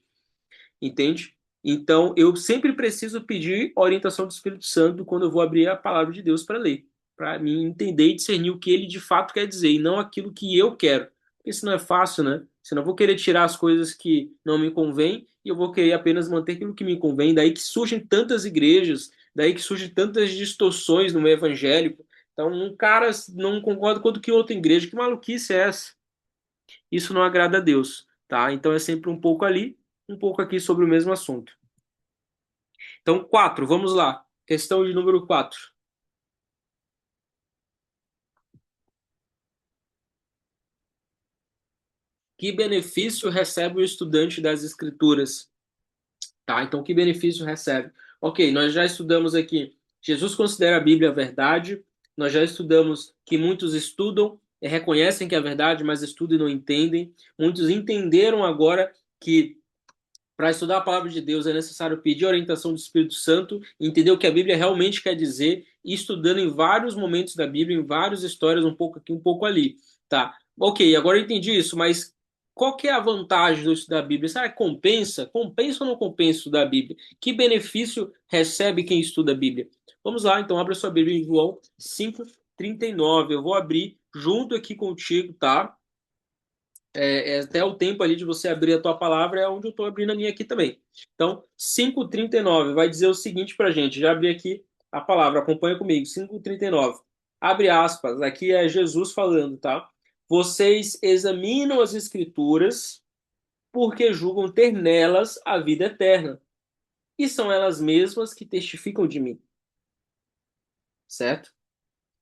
entende? Então eu sempre preciso pedir orientação do Espírito Santo quando eu vou abrir a palavra de Deus para ler, para mim entender e discernir o que ele de fato quer dizer e não aquilo que eu quero. Porque isso não é fácil, né? Senão eu vou querer tirar as coisas que não me convêm e eu vou querer apenas manter aquilo que me convém. Daí que surgem tantas igrejas, daí que surgem tantas distorções no meio evangélico. Então, um cara não concorda com o que outra igreja. Que maluquice é essa? Isso não agrada a Deus, tá? Então é sempre um pouco ali, um pouco aqui sobre o mesmo assunto. Então, 4, vamos lá. Questão de número 4. Que benefício recebe o estudante das Escrituras? Tá, então que benefício recebe? Ok, nós já estudamos aqui. Jesus considera a Bíblia a verdade. Nós já estudamos que muitos estudam, reconhecem que é verdade, mas estudam e não entendem. Muitos entenderam agora que para estudar a palavra de Deus é necessário pedir a orientação do Espírito Santo, entender o que a Bíblia realmente quer dizer, e estudando em vários momentos da Bíblia, em várias histórias, um pouco aqui, um pouco ali. Tá, ok, agora eu entendi isso, mas qual que é a vantagem do estudar a Bíblia? Será que compensa? Compensa ou não compensa estudar a Bíblia? Que benefício recebe quem estuda a Bíblia? Vamos lá, então abra sua Bíblia em João 5:39. Eu vou abrir junto aqui contigo, tá? Até o tempo ali de você abrir a tua palavra é onde eu estou abrindo a minha aqui também. Então, 5:39 vai dizer o seguinte para a gente. Já abri aqui a palavra, acompanha comigo. 5:39. Abre aspas, aqui é Jesus falando, tá? Vocês examinam as escrituras porque julgam ter nelas a vida eterna. E são elas mesmas que testificam de mim, certo?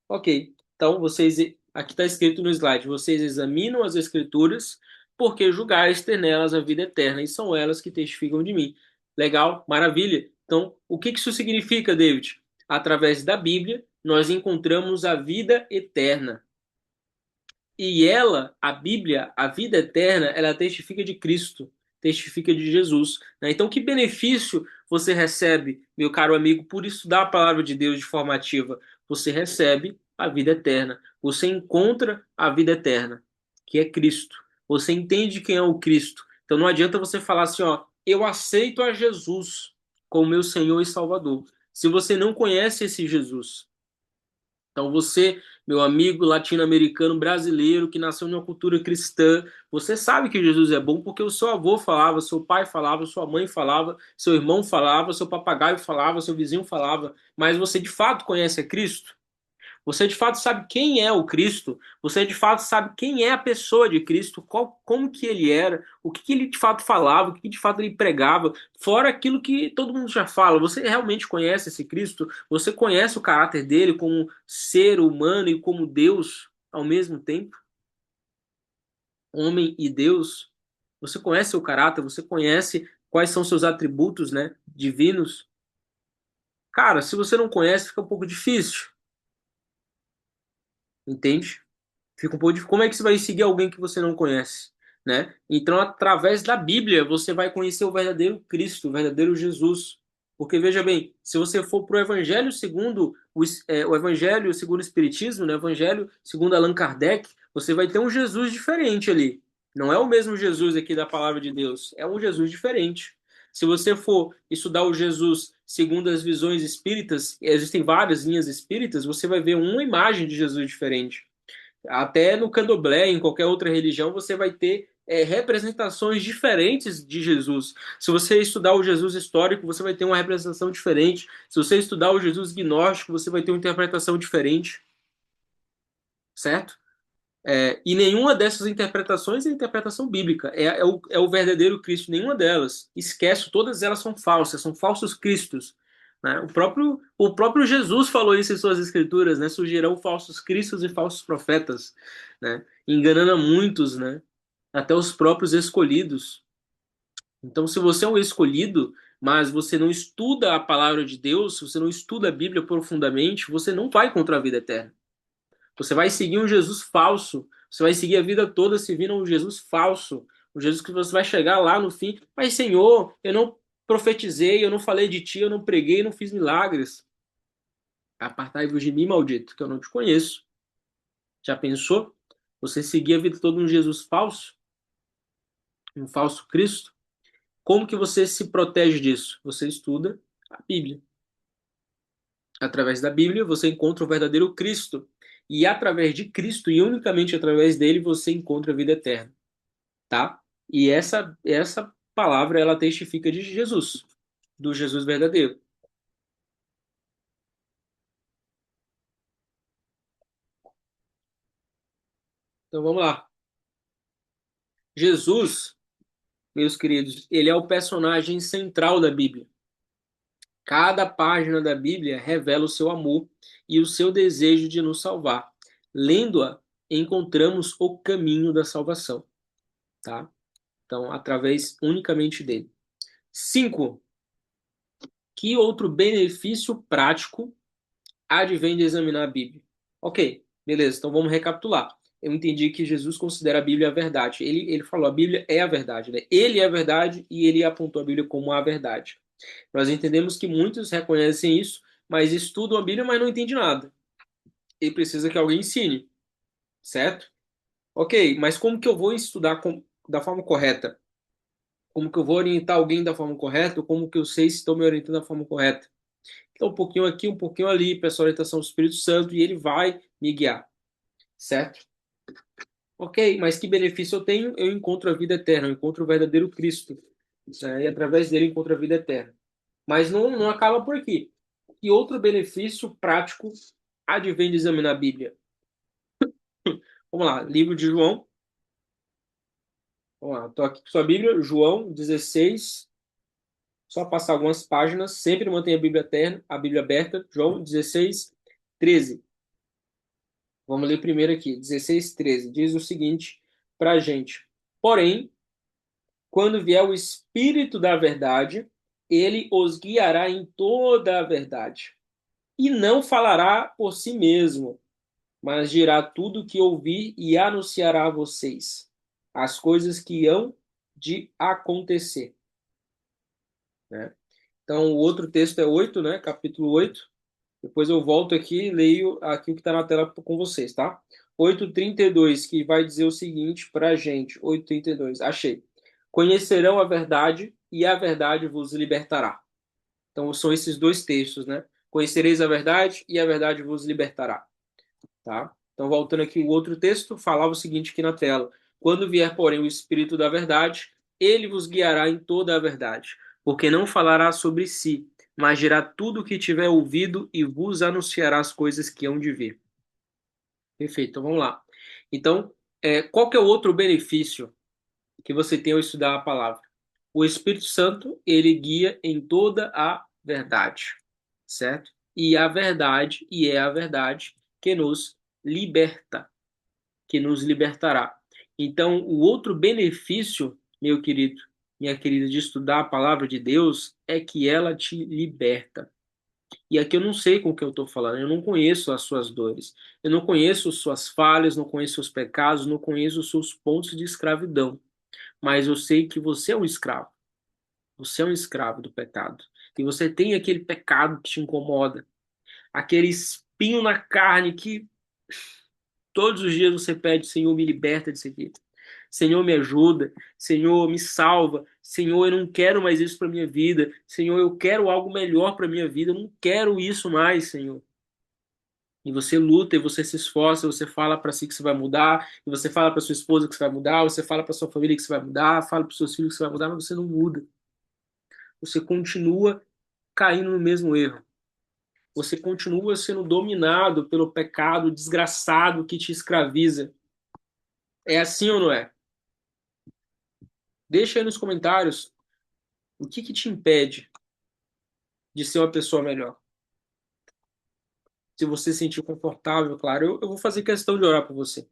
Ok. Então, vocês, aqui está escrito no slide, vocês examinam as escrituras porque julgais ter nelas a vida eterna e são elas que testificam de mim. Legal? Maravilha. Então, o que isso significa, David? Através da Bíblia, nós encontramos a vida eterna. E ela, a Bíblia, a vida eterna, ela testifica de Cristo, testifica de Jesus, né? Então, que benefício você recebe, meu caro amigo, por estudar a palavra de Deus de forma ativa? Você recebe a vida eterna. Você encontra a vida eterna, que é Cristo. Você entende quem é o Cristo. Então, não adianta você falar assim, ó, eu aceito a Jesus como meu Senhor e Salvador. Se você não conhece esse Jesus, então você, meu amigo latino-americano brasileiro que nasceu numa cultura cristã, você sabe que Jesus é bom porque o seu avô falava, seu pai falava, sua mãe falava, seu irmão falava, seu papagaio falava, seu vizinho falava, mas você de fato conhece a Cristo? Você de fato sabe quem é o Cristo? Você de fato sabe quem é a pessoa de Cristo? Como que ele era? O que ele de fato falava? O que de fato ele pregava? Fora aquilo que todo mundo já fala. Você realmente conhece esse Cristo? Você conhece o caráter dele como ser humano e como Deus ao mesmo tempo? Homem e Deus? Você conhece o caráter? Você conhece quais são seus atributos, né, divinos? Cara, se você não conhece, fica um pouco difícil, entende? Fica um pouco de como é que você vai seguir alguém que você não conhece, né? Então, através da Bíblia, você vai conhecer o verdadeiro Cristo, o verdadeiro Jesus. Porque veja bem, se você for para o Evangelho segundo o Evangelho segundo o Espiritismo, né? O Evangelho segundo Allan Kardec, você vai ter um Jesus diferente ali. Não é o mesmo Jesus aqui da palavra de Deus, é um Jesus diferente. Se você for estudar o Jesus segundo as visões espíritas, existem várias linhas espíritas, você vai ver uma imagem de Jesus diferente. Até no candomblé, em qualquer outra religião, você vai ter representações diferentes de Jesus. Se você estudar o Jesus histórico, você vai ter uma representação diferente. Se você estudar o Jesus gnóstico, você vai ter uma interpretação diferente, certo? E nenhuma dessas interpretações é interpretação bíblica. É o verdadeiro Cristo, nenhuma delas. Esquece, todas elas são falsos cristos. Né? O próprio Jesus falou isso em suas escrituras, né? Surgirão falsos cristos e falsos profetas, né? Enganando a muitos, né? Até os próprios escolhidos. Então, se você é um escolhido, mas você não estuda a palavra de Deus, se você não estuda a Bíblia profundamente, você não vai encontrar a vida eterna. Você vai seguir um Jesus falso. Você vai seguir a vida toda seguindo um Jesus falso. Um Jesus que você vai chegar lá no fim. Mas, Senhor, eu não profetizei, eu não falei de ti, eu não preguei, não fiz milagres. Apartai-vos de mim, maldito, que eu não te conheço. Já pensou? Você seguir a vida toda um Jesus falso? Um falso Cristo? Como que você se protege disso? Você estuda a Bíblia. Através da Bíblia, você encontra o verdadeiro Cristo. E através de Cristo, e unicamente através dele, você encontra a vida eterna. tá? E essa palavra ela testifica de Jesus, do Jesus verdadeiro. Então vamos lá. Jesus, meus queridos, ele é o personagem central da Bíblia. Cada página da Bíblia revela o seu amor e o seu desejo de nos salvar. Lendo-a, encontramos o caminho da salvação, tá? Então, através unicamente dele. 5. Que outro benefício prático advém de examinar a Bíblia? Ok, beleza, então vamos recapitular. Eu entendi que Jesus considera a Bíblia a verdade. Ele falou, a Bíblia é a verdade, né? Ele é a verdade e ele apontou a Bíblia como a verdade. Nós entendemos que muitos reconhecem isso, mas estudam a Bíblia, mas não entendem nada. E precisa que alguém ensine, certo? Ok, mas como que eu vou estudar da forma correta? Como que eu vou orientar alguém da forma correta? Ou como que eu sei se estou me orientando da forma correta? Então, um pouquinho aqui, um pouquinho ali, peço a orientação do Espírito Santo e ele vai me guiar, certo? Ok, mas que benefício eu tenho? Eu encontro a vida eterna, eu encontro o verdadeiro Cristo, né? E através dele eu encontro a vida eterna. Mas não acaba por aqui. Que outro benefício prático advém de examinar a Bíblia? Vamos lá, livro de João. Vamos lá, estou aqui com sua Bíblia, João 16. Só passar algumas páginas, sempre mantenha a Bíblia eterna, a Bíblia aberta. João 16, 13. Vamos ler primeiro aqui, 16, 13. Diz o seguinte para a gente: Porém, quando vier o Espírito da Verdade, ele os guiará em toda a verdade. E não falará por si mesmo, mas dirá tudo o que ouvir e anunciará a vocês as coisas que hão de acontecer. Né? Então, o outro texto é 8, né? Capítulo 8. Depois eu volto aqui e leio aqui o que está na tela com vocês, tá? 8:32, que vai dizer o seguinte para a gente. 8:32, achei. Conhecerão a verdade e a verdade vos libertará. Então, são esses dois textos, né? Conhecereis a verdade e a verdade vos libertará. Tá? Então, voltando aqui, o outro texto falava o seguinte aqui na tela: Quando vier, porém, o Espírito da Verdade, ele vos guiará em toda a verdade, porque não falará sobre si, mas dirá tudo o que tiver ouvido e vos anunciará as coisas que hão de vir. Perfeito, então vamos lá. Então, qual que é o outro benefício que você tem ao estudar a palavra? O Espírito Santo, ele guia em toda a verdade, certo? E a verdade, e é a verdade que nos liberta, que nos libertará. Então, o outro benefício, meu querido, minha querida, de estudar a palavra de Deus é que ela te liberta. E aqui eu não sei com o que eu estou falando, eu não conheço as suas dores, eu não conheço suas falhas, não conheço seus pecados, não conheço os seus pontos de escravidão, mas eu sei que você é um escravo, você é um escravo do pecado, e você tem aquele pecado que te incomoda, aquele espinho na carne que todos os dias você pede: Senhor, me liberta disso aqui. Senhor, me ajuda. Senhor, me salva. Senhor, eu não quero mais isso para minha vida. Senhor, eu quero algo melhor para minha vida. Eu não quero isso mais, Senhor. E você luta, e você se esforça, você fala para si que você vai mudar, e você fala para sua esposa que você vai mudar, você fala para sua família que você vai mudar, fala para seus filhos que você vai mudar, mas você não muda. Você continua caindo no mesmo erro. Você continua sendo dominado pelo pecado desgraçado que te escraviza. É assim ou não é? Deixa aí nos comentários o que te impede de ser uma pessoa melhor. Se você se sentir confortável, claro, eu vou fazer questão de orar por você.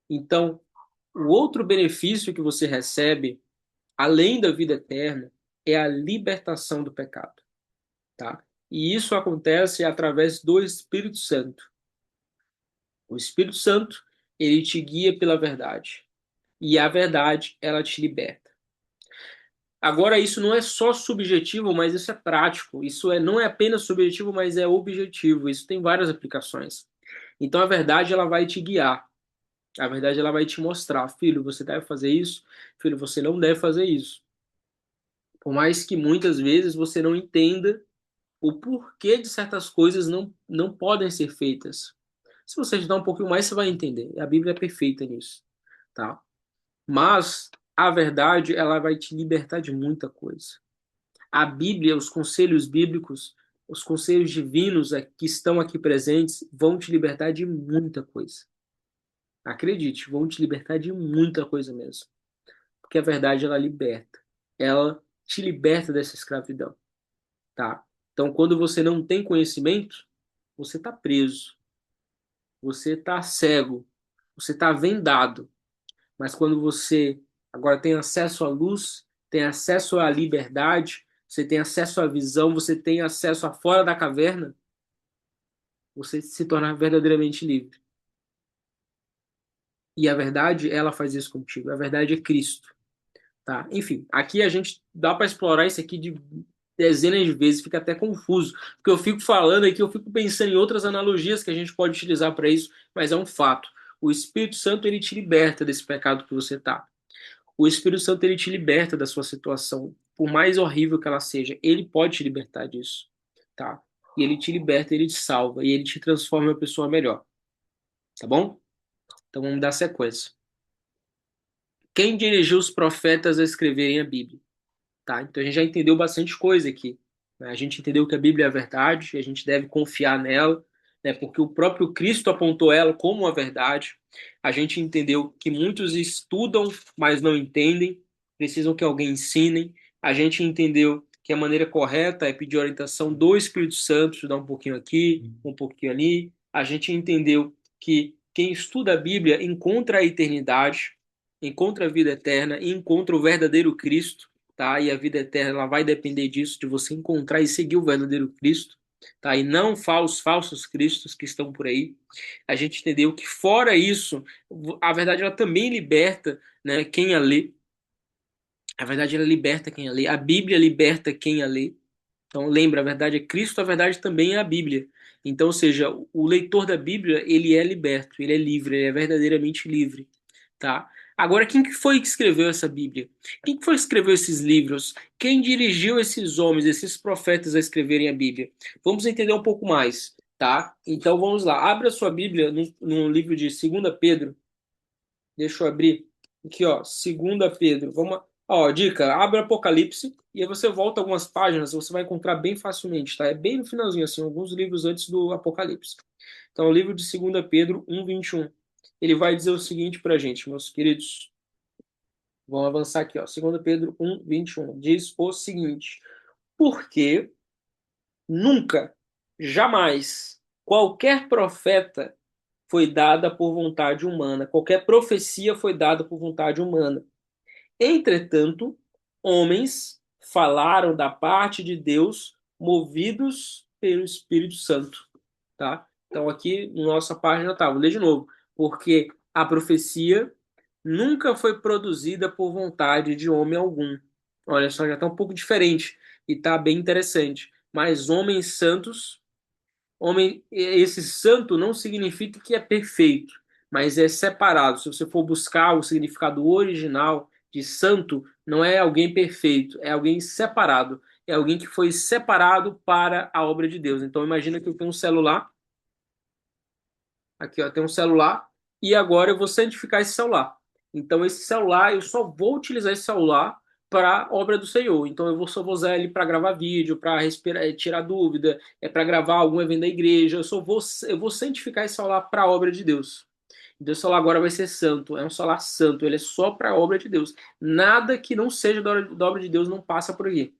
Então, o outro benefício que você recebe, além da vida eterna, é a libertação do pecado, tá? E isso acontece através do Espírito Santo. O Espírito Santo, ele te guia pela verdade. E a verdade, ela te liberta. Agora, isso não é só subjetivo, mas isso é prático. Isso não é apenas subjetivo, mas é objetivo. Isso tem várias aplicações. Então, a verdade, ela vai te guiar. A verdade, ela vai te mostrar: filho, você deve fazer isso. Filho, você não deve fazer isso. Por mais que muitas vezes você não entenda o porquê de certas coisas não podem ser feitas. Se você estudar um pouquinho mais, você vai entender. A Bíblia é perfeita nisso, tá? Mas a verdade, ela vai te libertar de muita coisa. A Bíblia, os conselhos bíblicos, os conselhos divinos que estão aqui presentes, vão te libertar de muita coisa. Acredite, vão te libertar de muita coisa mesmo. Porque a verdade, ela liberta. Ela te liberta dessa escravidão, tá? Então, quando você não tem conhecimento, você está preso, você está cego, você está vendado. Mas quando você agora tem acesso à luz, tem acesso à liberdade, você tem acesso à visão, você tem acesso a fora da caverna, você se torna verdadeiramente livre. E a verdade, ela faz isso contigo. A verdade é Cristo, tá? Enfim, aqui a gente dá para explorar isso aqui de dezenas de vezes, fica até confuso, porque eu fico falando aqui, eu fico pensando em outras analogias que a gente pode utilizar para isso, mas é um fato. O Espírito Santo, ele te liberta desse pecado que você tá. O Espírito Santo, ele te liberta da sua situação, por mais horrível que ela seja, ele pode te libertar disso, tá? E ele te liberta, ele te salva e ele te transforma em uma pessoa melhor, tá bom? Então vamos dar sequência. Quem dirigiu os profetas a escreverem a Bíblia? Tá? Então a gente já entendeu bastante coisa aqui, né? A gente entendeu que a Bíblia é a verdade e a gente deve confiar nela, né? Porque o próprio Cristo apontou ela como a verdade. A gente entendeu que muitos estudam, mas não entendem, precisam que alguém ensine. A gente entendeu que a maneira correta é pedir orientação do Espírito Santo, estudar um pouquinho aqui, um pouquinho ali. A gente entendeu que quem estuda a Bíblia encontra a eternidade, encontra a vida eterna e encontra o verdadeiro Cristo, tá? E a vida eterna ela vai depender disso, de você encontrar e seguir o verdadeiro Cristo, tá? E não falsos cristos que estão por aí. A gente entendeu que fora isso, a verdade ela também liberta, né, quem a lê. A verdade ela liberta quem a lê. A Bíblia liberta quem a lê. Então lembra, a verdade é Cristo, a verdade também é a Bíblia. Então, ou seja, o leitor da Bíblia, ele é liberto, ele é livre, ele é verdadeiramente livre, tá? Agora, quem que foi que escreveu essa Bíblia? Quem que foi que escreveu esses livros? Quem dirigiu esses homens, esses profetas a escreverem a Bíblia? Vamos entender um pouco mais, tá? Então vamos lá. Abra sua Bíblia no livro de 2 Pedro. Deixa eu abrir aqui, ó, 2 Pedro. Vamos, ó, dica, abre Apocalipse e aí você volta algumas páginas, você vai encontrar bem facilmente, tá? É bem no finalzinho, assim, alguns livros antes do Apocalipse. Então, o livro de 2 Pedro 1:21. Ele vai dizer o seguinte pra gente, meus queridos. Vamos avançar aqui, ó. 2 Pedro 1:21. Diz o seguinte: porque nunca, jamais, qualquer profeta foi dada por vontade humana, qualquer profecia foi dada por vontade humana. Entretanto, homens falaram da parte de Deus, movidos pelo Espírito Santo, tá? Então aqui na nossa página tá, vou ler de novo, porque a profecia nunca foi produzida por vontade de homem algum. Olha só, já está um pouco diferente e tá bem interessante. Mas homens santos. Homem, esse santo não significa que é perfeito, mas é separado. Se você for buscar o significado original de santo, não é alguém perfeito, é alguém separado. É alguém que foi separado para a obra de Deus. Então imagina que eu tenho um celular, aqui ó, tem um celular, e agora eu vou santificar esse celular. Então esse celular, eu só vou utilizar esse celular para a obra do Senhor. Então só vou usar ele para gravar vídeo, para tirar dúvida, é para gravar algum evento da igreja. Eu vou santificar esse celular para a obra de Deus. Então o celular agora vai ser santo, é um celular santo, ele é só para a obra de Deus. Nada que não seja da obra de Deus não passa por aqui.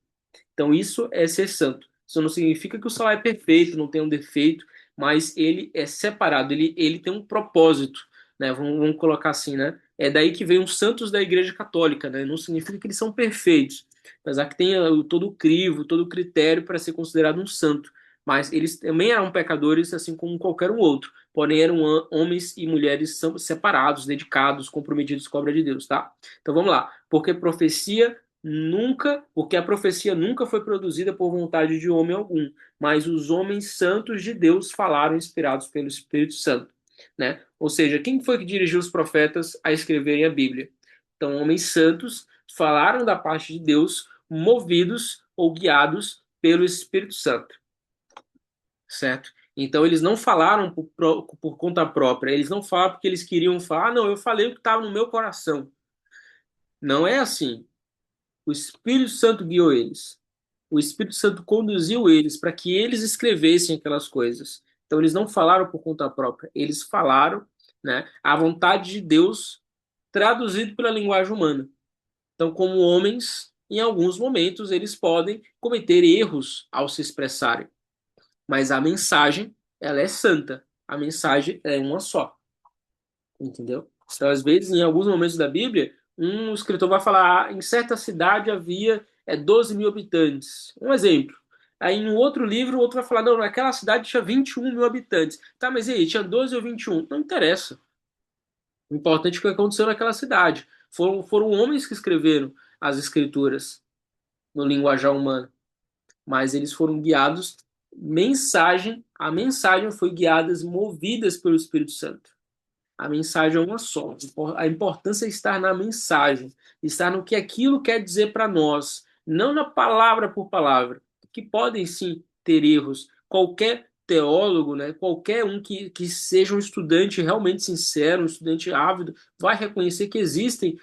Então, isso é ser santo. Isso não significa que o salário é perfeito, não tem um defeito, mas ele é separado, ele tem um propósito, né? Vamos colocar assim, né? É daí que vem os santos da Igreja Católica, né? Não significa que eles são perfeitos, apesar que tenha todo o crivo, todo o critério para ser considerado um santo. Mas eles também eram pecadores, assim como qualquer um outro. Porém, eram homens e mulheres separados, dedicados, comprometidos com a obra de Deus, tá? Então vamos lá. Porque profecia nunca, porque a profecia nunca foi produzida por vontade de homem algum, mas os homens santos de Deus falaram inspirados pelo Espírito Santo, né? Ou seja, quem foi que dirigiu os profetas a escreverem a Bíblia? Então, homens santos falaram da parte de Deus, movidos ou guiados pelo Espírito Santo, certo? Então, eles não falaram por conta própria, eles não falaram porque eles queriam falar, ah, não, eu falei o que estava no meu coração. Não é assim. O Espírito Santo guiou eles. O Espírito Santo conduziu eles para que eles escrevessem aquelas coisas. Então eles não falaram por conta própria, eles falaram, né, a vontade de Deus traduzido pela linguagem humana. Então, como homens, em alguns momentos eles podem cometer erros ao se expressarem, mas a mensagem, ela é santa. A mensagem é uma só, entendeu? Então, às vezes, em alguns momentos da Bíblia, um escritor vai falar, em certa cidade havia 12 mil habitantes. Um exemplo. Aí, em um outro livro, o outro vai falar, não, naquela cidade tinha 21 mil habitantes. Tá, mas e aí, tinha 12 ou 21? Não interessa. O importante é o que aconteceu naquela cidade. Foram homens que escreveram as escrituras no linguajar humano, mas eles foram guiados, a mensagem foi guiada, movidas pelo Espírito Santo. A mensagem é uma só. A importância é estar na mensagem, estar no que aquilo quer dizer para nós, não na palavra por palavra, que podem sim ter erros. Qualquer teólogo, né, qualquer um que seja um estudante realmente sincero, um estudante ávido, vai reconhecer que existem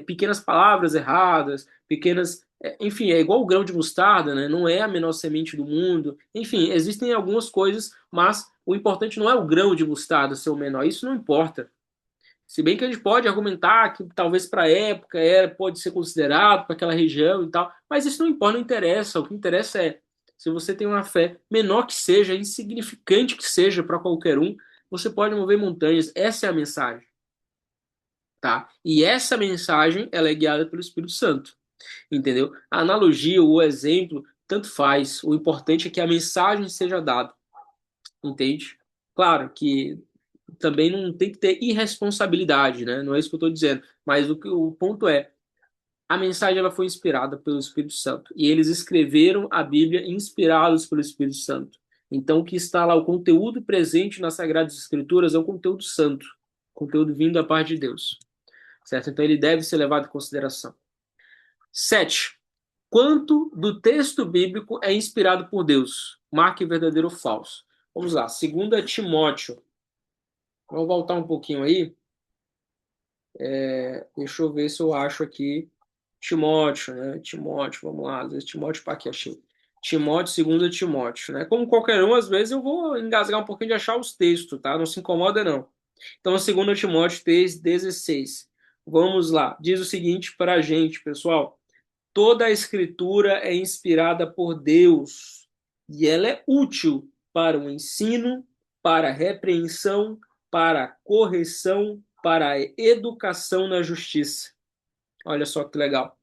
pequenas palavras erradas, pequenas. Enfim, é igual o grão de mostarda, né? Não é a menor semente do mundo. Enfim, existem algumas coisas, mas o importante não é o grão de mostarda ser o menor, isso não importa. Se bem que a gente pode argumentar que talvez para a época pode ser considerado para aquela região e tal, mas isso não importa, não interessa. O que interessa é se você tem uma fé menor que seja, insignificante que seja para qualquer um, você pode mover montanhas. Essa é a mensagem, tá? E essa mensagem ela é guiada pelo Espírito Santo, entendeu? A analogia, o exemplo, tanto faz. O importante é que a mensagem seja dada, entende? Claro que também não tem que ter irresponsabilidade, né? Não é isso que eu estou dizendo. Mas o ponto é, a mensagem ela foi inspirada pelo Espírito Santo. E eles escreveram a Bíblia inspirados pelo Espírito Santo. Então, o que está lá, o conteúdo presente nas Sagradas Escrituras é um conteúdo santo, conteúdo vindo da parte de Deus, certo? Então, ele deve ser levado em consideração. 7. Quanto do texto bíblico é inspirado por Deus? Marque verdadeiro ou falso. Vamos lá, 2 Timóteo. Vamos voltar um pouquinho aí. Deixa eu ver se eu acho aqui. Timóteo, né? Timóteo, vamos lá. Às vezes Timóteo, pá, aqui achei. Timóteo, 2 Timóteo, né? Como qualquer um, às vezes eu vou engasgar um pouquinho de achar os textos, tá? Não se incomoda, não. Então, 2 Timóteo 3,16. Vamos lá. Diz o seguinte para a gente, pessoal. Toda a escritura é inspirada por Deus e ela é útil para o ensino, para a repreensão, para a correção, para a educação na justiça. Olha só que legal.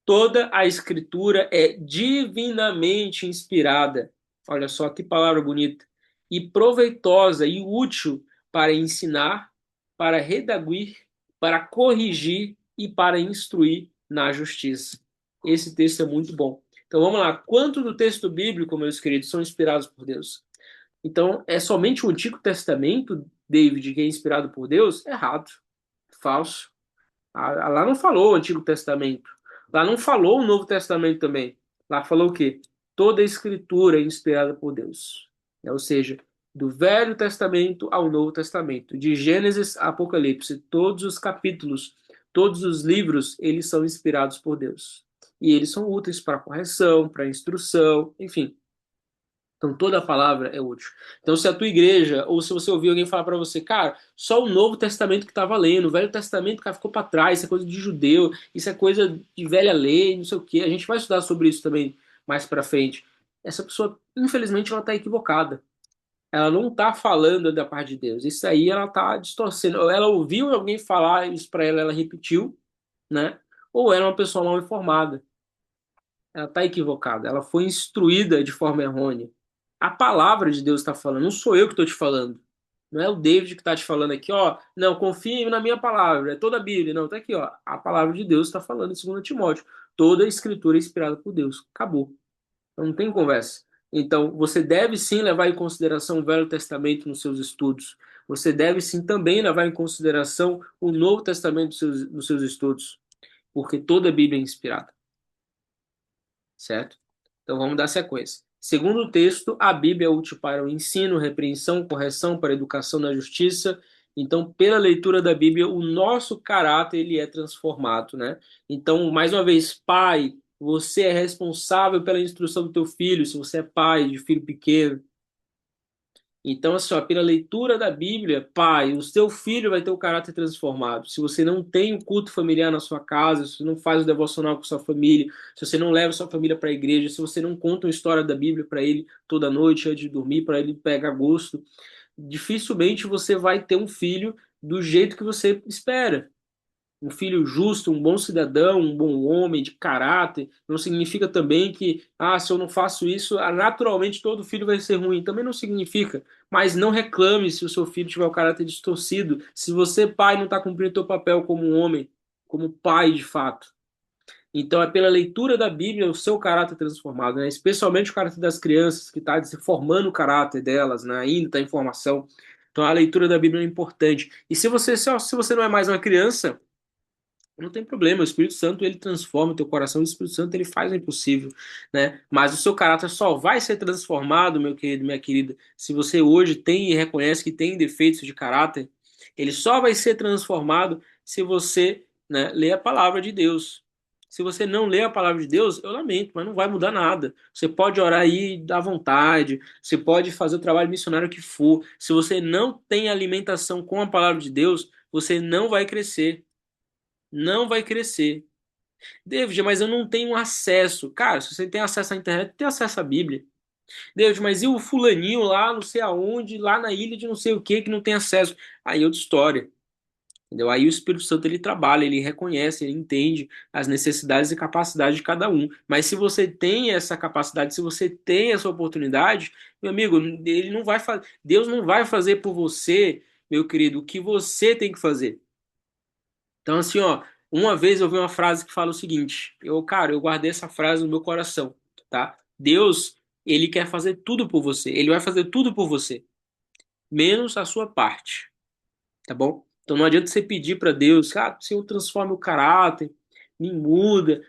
Toda a escritura é divinamente inspirada. Olha só que palavra bonita. E proveitosa e útil para ensinar, para redaguir, para corrigir e para instruir na justiça. Esse texto é muito bom. Então vamos lá. Quanto do texto bíblico, meus queridos, são inspirados por Deus? Então é somente o Antigo Testamento, David, que é inspirado por Deus? Errado. Falso. Lá não falou o Antigo Testamento. Lá não falou o Novo Testamento também. Lá falou o quê? Toda a escritura é inspirada por Deus. Ou seja, do Velho Testamento ao Novo Testamento, de Gênesis a Apocalipse, todos os capítulos, todos os livros, eles são inspirados por Deus. E eles são úteis para correção, para instrução, enfim. Então toda a palavra é útil. Então se a tua igreja, ou se você ouvir alguém falar para você, cara, só o Novo Testamento que tá valendo, o Velho Testamento, cara, ficou para trás, isso é coisa de judeu, isso é coisa de velha lei, não sei o quê. A gente vai estudar sobre isso também mais para frente. Essa pessoa, infelizmente, ela tá equivocada. Ela não tá falando da parte de Deus. Isso aí ela tá distorcendo. Ela ouviu alguém falar isso para ela, ela repetiu, né? Ou era uma pessoa mal informada. Ela está equivocada, ela foi instruída de forma errônea. A palavra de Deus está falando, não sou eu que estou te falando. Não é o David que está te falando aqui, ó. Não, confie na minha palavra, é toda a Bíblia. Não, tá aqui, ó. A palavra de Deus está falando em 2 Timóteo. Toda a escritura é inspirada por Deus. Acabou. Então, não tem conversa. Então, você deve sim levar em consideração o Velho Testamento nos seus estudos. Você deve sim também levar em consideração o Novo Testamento nos seus estudos. Porque toda a Bíblia é inspirada, certo? Então vamos dar sequência. Segundo o texto, a Bíblia é útil para o ensino, repreensão, correção, para a educação na justiça Então, pela leitura da Bíblia, o nosso caráter ele é transformado, né? Então, mais uma vez, pai, você é responsável pela instrução do teu filho, se você é pai de filho pequeno. Então, assim, ó, pela leitura da Bíblia, pai, o seu filho vai ter o caráter transformado. Se você não tem o culto familiar na sua casa, se você não faz o devocional com sua família, se você não leva sua família para a igreja, se você não conta uma história da Bíblia para ele toda noite antes de dormir, para ele pegar gosto, dificilmente você vai ter um filho do jeito que você espera. Um filho justo, um bom cidadão, um bom homem de caráter, não significa também que, se eu não faço isso, naturalmente todo filho vai ser ruim. Também não significa. Mas não reclame se o seu filho tiver o caráter distorcido, se você, pai, não está cumprindo o seu papel como um homem, como pai de fato. Então é pela leitura da Bíblia o seu caráter transformado, né? Especialmente o caráter das crianças, que está se formando o caráter delas, né? Ainda está em formação. Então a leitura da Bíblia é importante. E se você não é mais uma criança, não tem problema, o Espírito Santo ele transforma o teu coração, o Espírito Santo ele faz o impossível, né? Mas o seu caráter só vai ser transformado, meu querido, minha querida, se você hoje tem e reconhece que tem defeitos de caráter, ele só vai ser transformado se você, né, ler a palavra de Deus. Se você não ler a palavra de Deus, eu lamento, mas não vai mudar nada. Você pode orar aí à vontade, você pode fazer o trabalho missionário que for. Se você não tem alimentação com a palavra de Deus, você não vai crescer. Não vai crescer. David, mas eu não tenho acesso. Cara, se você tem acesso à internet, tem acesso à Bíblia. David, mas e o fulaninho lá, não sei aonde, lá na ilha de não sei o que não tem acesso? Aí é outra história. Entendeu? Aí o Espírito Santo ele trabalha, ele reconhece, ele entende as necessidades e capacidades de cada um. Mas se você tem essa capacidade, se você tem essa oportunidade, meu amigo, ele não vai fazer, Deus não vai fazer por você, meu querido, o que você tem que fazer. Então, assim, ó, uma vez eu vi uma frase que fala o seguinte: cara, eu guardei essa frase no meu coração, tá? Deus, ele quer fazer tudo por você, ele vai fazer tudo por você, menos a sua parte, tá bom? Então não adianta você pedir para Deus, Senhor, transforme o caráter, me muda,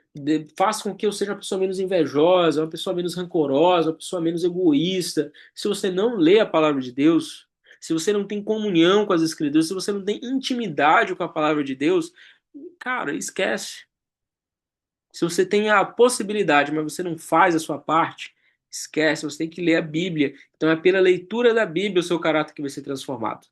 faça com que eu seja uma pessoa menos invejosa, uma pessoa menos rancorosa, uma pessoa menos egoísta. Se você não lê a palavra de Deus, se você não tem comunhão com as Escrituras, se você não tem intimidade com a palavra de Deus, cara, esquece. Se você tem a possibilidade, mas você não faz a sua parte, esquece, você tem que ler a Bíblia. Então é pela leitura da Bíblia o seu caráter que vai ser transformado,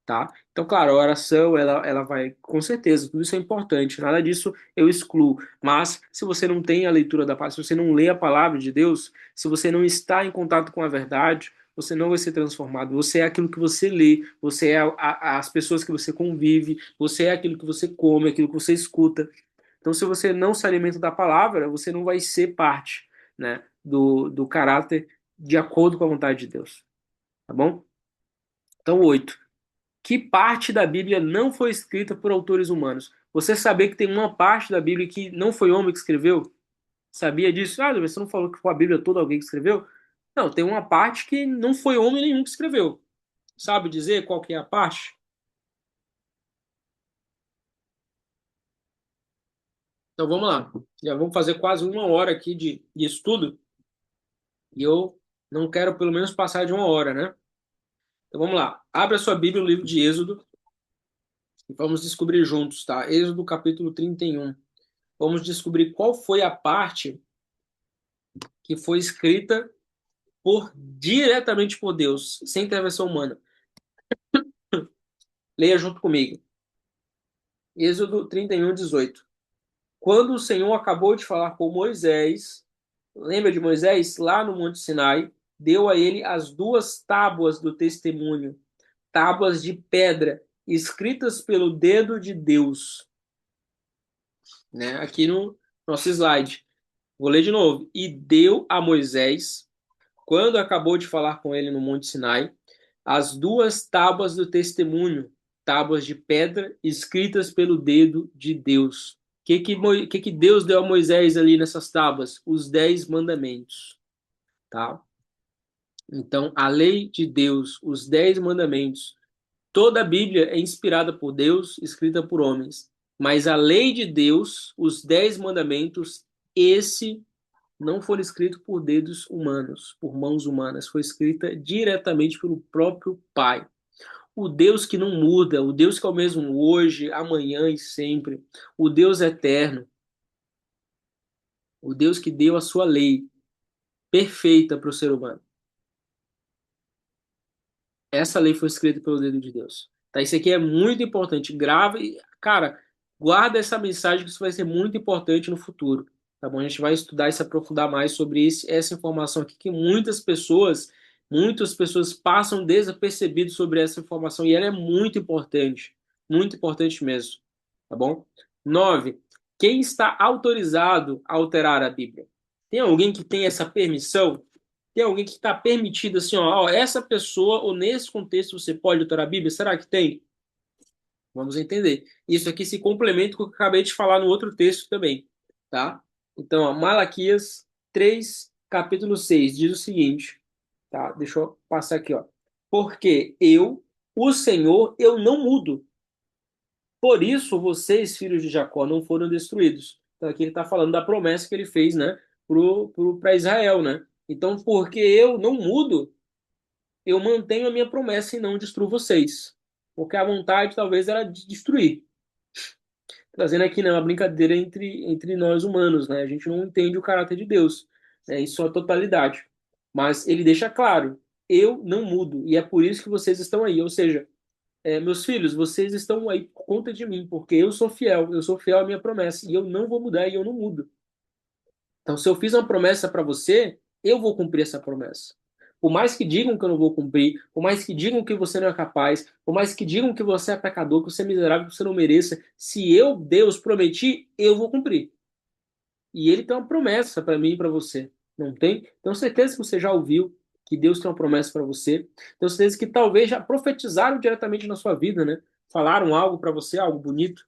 tá? Então, claro, a oração, ela vai, com certeza, tudo isso é importante, nada disso eu excluo. Mas se você não tem a leitura da palavra, se você não lê a palavra de Deus, se você não está em contato com a verdade, você não vai ser transformado. Você é aquilo que você lê, você é as pessoas que você convive, você é aquilo que você come, aquilo que você escuta. Então, se você não se alimenta da palavra, você não vai ser parte, né, do caráter de acordo com a vontade de Deus. Tá bom? Então, 8. Que parte da Bíblia não foi escrita por autores humanos? Você sabia que tem uma parte da Bíblia que não foi homem que escreveu? Sabia disso? Você não falou que foi a Bíblia toda alguém que escreveu? Não, tem uma parte que não foi homem nenhum que escreveu. Sabe dizer qual que é a parte? Então vamos lá. Já vamos fazer quase uma hora aqui de estudo e eu não quero pelo menos passar de uma hora, né? Então vamos lá. Abra sua Bíblia no livro de Êxodo e vamos descobrir juntos, tá? Êxodo capítulo 31. Vamos descobrir qual foi a parte que foi escrita diretamente por Deus, sem intervenção humana. Leia junto comigo. Êxodo 31:18. Quando o Senhor acabou de falar com Moisés, lembra de Moisés? Lá no Monte Sinai, deu a ele as duas tábuas do testemunho, tábuas de pedra, escritas pelo dedo de Deus, né? Aqui no nosso slide. Vou ler de novo. E deu a Moisés, quando acabou de falar com ele no Monte Sinai, as duas tábuas do testemunho, tábuas de pedra escritas pelo dedo de Deus. O que Deus deu a Moisés ali nessas tábuas? Os 10 mandamentos, tá? Então, a lei de Deus, os 10 mandamentos, toda a Bíblia é inspirada por Deus, escrita por homens. Mas a lei de Deus, os 10 mandamentos, esse não foi escrito por dedos humanos, por mãos humanas, foi escrita diretamente pelo próprio Pai. o Deus que não muda, o Deus que é o mesmo hoje, amanhã e sempre, o Deus eterno, o Deus que deu a sua lei perfeita para o ser humano. Essa lei foi escrita pelo dedo de Deus. Tá? Isso aqui é muito importante. Grava e, cara, guarda essa mensagem que isso vai ser muito importante no futuro. Tá bom? A gente vai estudar e se aprofundar mais sobre essa informação aqui que muitas pessoas passam desapercebido sobre essa informação e ela é muito importante mesmo. Tá bom? 9. Quem está autorizado a alterar a Bíblia? Tem alguém que tem essa permissão? Tem alguém que está permitido assim, ó, essa pessoa, ou nesse contexto você pode doutorar a Bíblia? Será que tem? Vamos entender. Isso aqui se complementa com o que eu acabei de falar no outro texto também, tá? Então, ó, Malaquias 3, capítulo 6, diz o seguinte, tá? Deixa eu passar aqui, ó. Porque eu, o Senhor, eu não mudo. Por isso vocês, filhos de Jacó, não foram destruídos. Então aqui ele está falando da promessa que ele fez, né, para Israel, né? Então, porque eu não mudo, eu mantenho a minha promessa e não destruo vocês. Porque a vontade talvez era de destruir. Trazendo aqui, né, uma brincadeira entre nós humanos, né? A gente não entende o caráter de Deus, né, em sua totalidade. Mas ele deixa claro, eu não mudo, e é por isso que vocês estão aí. Ou seja, meus filhos, vocês estão aí por conta de mim, porque eu sou fiel à minha promessa, e eu não vou mudar e eu não mudo. Então, se eu fiz uma promessa para você, eu vou cumprir essa promessa. Por mais que digam que eu não vou cumprir, por mais que digam que você não é capaz, por mais que digam que você é pecador, que você é miserável, que você não mereça, se eu, Deus, prometi, eu vou cumprir. E ele tem uma promessa para mim e para você. Não tem? Tenho certeza que você já ouviu que Deus tem uma promessa para você. Tenho certeza que talvez já profetizaram diretamente na sua vida, né? Falaram algo para você, algo bonito.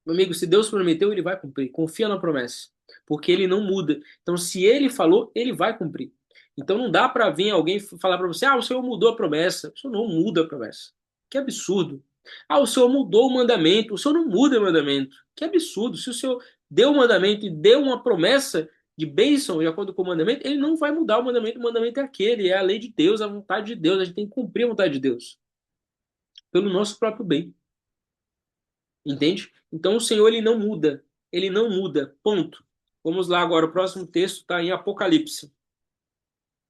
Meu amigo, se Deus prometeu, ele vai cumprir. Confia na promessa, porque ele não muda. Então, se ele falou, ele vai cumprir. Então, não dá para vir alguém falar para você: ah, o Senhor mudou a promessa. O Senhor não muda a promessa. Que absurdo. Ah, o Senhor mudou o mandamento. O Senhor não muda o mandamento. Que absurdo. Se o Senhor deu o mandamento e deu uma promessa de bênção de acordo com o mandamento, ele não vai mudar o mandamento. O mandamento é aquele, é a lei de Deus, a vontade de Deus. A gente tem que cumprir a vontade de Deus pelo nosso próprio bem. Entende? Então o Senhor ele não muda. Ele não muda. Ponto. Vamos lá agora. O próximo texto está em Apocalipse.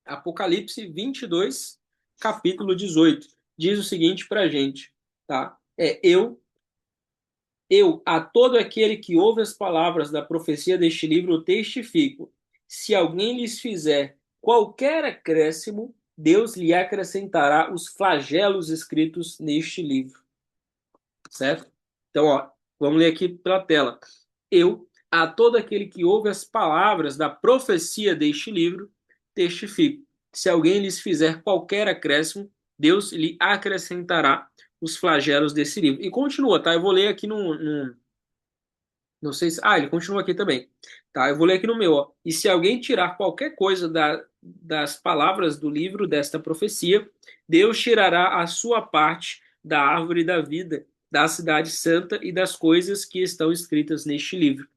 Apocalipse 22, capítulo 18. Diz o seguinte para a gente. Tá? Eu, a todo aquele que ouve as palavras da profecia deste livro, testifico. Se alguém lhes fizer qualquer acréscimo, Deus lhe acrescentará os flagelos escritos neste livro. Certo? Então, ó, vamos ler aqui pela tela. Eu, a todo aquele que ouve as palavras da profecia deste livro, testifico. Se alguém lhes fizer qualquer acréscimo, Deus lhe acrescentará os flagelos desse livro. E continua, tá? Eu vou ler aqui no não sei se. Ah, ele continua aqui também. Tá, eu vou ler aqui no meu. Ó. E se alguém tirar qualquer coisa das palavras do livro desta profecia, Deus tirará a sua parte da árvore da vida, da cidade santa e das coisas que estão escritas neste livro.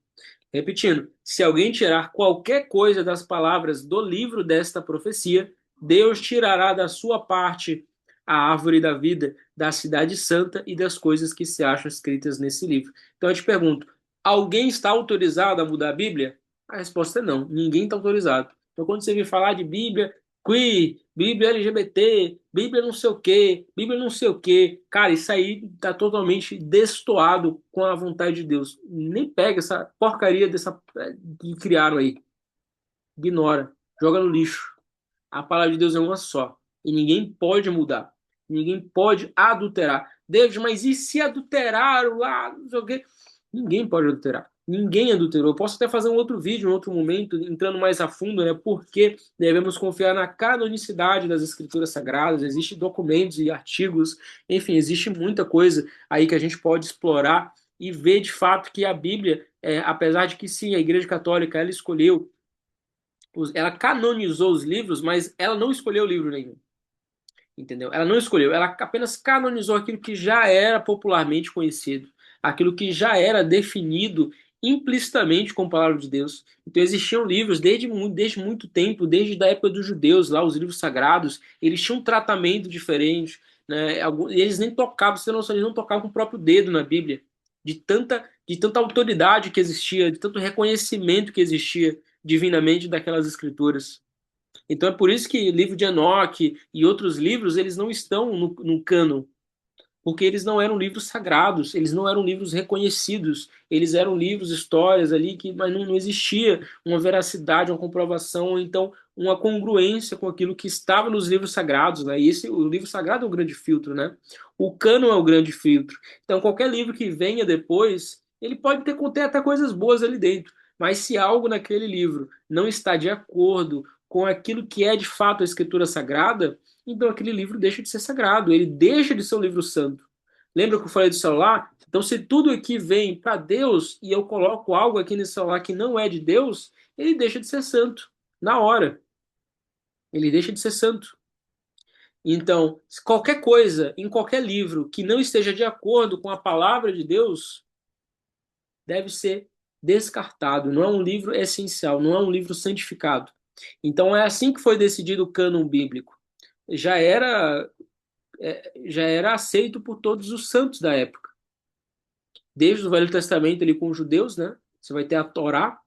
Repetindo, se alguém tirar qualquer coisa das palavras do livro desta profecia, Deus tirará da sua parte a árvore da vida, da cidade santa e das coisas que se acham escritas nesse livro. Então eu te pergunto, alguém está autorizado a mudar a Bíblia? A resposta é não, ninguém está autorizado. Então quando você vir falar de Bíblia queer, Bíblia LGBT, Bíblia não sei o quê, Bíblia não sei o quê. Cara, isso aí tá totalmente destoado com a vontade de Deus. Nem pega essa porcaria dessa que criaram aí. Ignora, joga no lixo. A palavra de Deus é uma só. E ninguém pode mudar. Ninguém pode adulterar. Deus, mas e se adulteraram lá? Não sei o quê. Ninguém pode adulterar. Ninguém adulterou. Eu posso até fazer um outro vídeo, um outro momento, entrando mais a fundo, né? Porque devemos confiar na canonicidade das escrituras sagradas. Existem documentos e artigos, enfim, existe muita coisa aí que a gente pode explorar e ver de fato que a Bíblia, apesar de que sim, a Igreja Católica ela escolheu, ela canonizou os livros, mas ela não escolheu livro nenhum. Entendeu? Ela não escolheu, ela apenas canonizou aquilo que já era popularmente conhecido, aquilo que já era definido implicitamente com a palavra de Deus. Então existiam livros desde muito tempo, desde a época dos judeus, lá os livros sagrados, eles tinham um tratamento diferente, né? Eles nem tocavam, você não sabe, eles não tocavam com o próprio dedo na Bíblia, de tanta autoridade que existia, de tanto reconhecimento que existia divinamente daquelas escrituras. Então é por isso que o livro de Enoque e outros livros, eles não estão no cânon, porque eles não eram livros sagrados, eles não eram livros reconhecidos, eles eram livros, histórias ali, mas não existia uma veracidade, uma comprovação, ou então uma congruência com aquilo que estava nos livros sagrados, né? E o livro sagrado é o grande filtro, né? O cânon é o grande filtro. Então, qualquer livro que venha depois, ele pode conter até coisas boas ali dentro, mas se algo naquele livro não está de acordo com aquilo que é de fato a escritura sagrada, então aquele livro deixa de ser sagrado, ele deixa de ser um livro santo. Lembra que eu falei do celular? Então, se tudo aqui vem para Deus e eu coloco algo aqui nesse celular que não é de Deus, ele deixa de ser santo. Na hora. Ele deixa de ser santo. Então, qualquer coisa, em qualquer livro, que não esteja de acordo com a palavra de Deus, deve ser descartado. Não é um livro essencial, não é um livro santificado. Então, é assim que foi decidido o cânon bíblico. Já era já era aceito por todos os santos da época. Desde o Velho Testamento ali com os judeus, né? Você vai ter a Torá,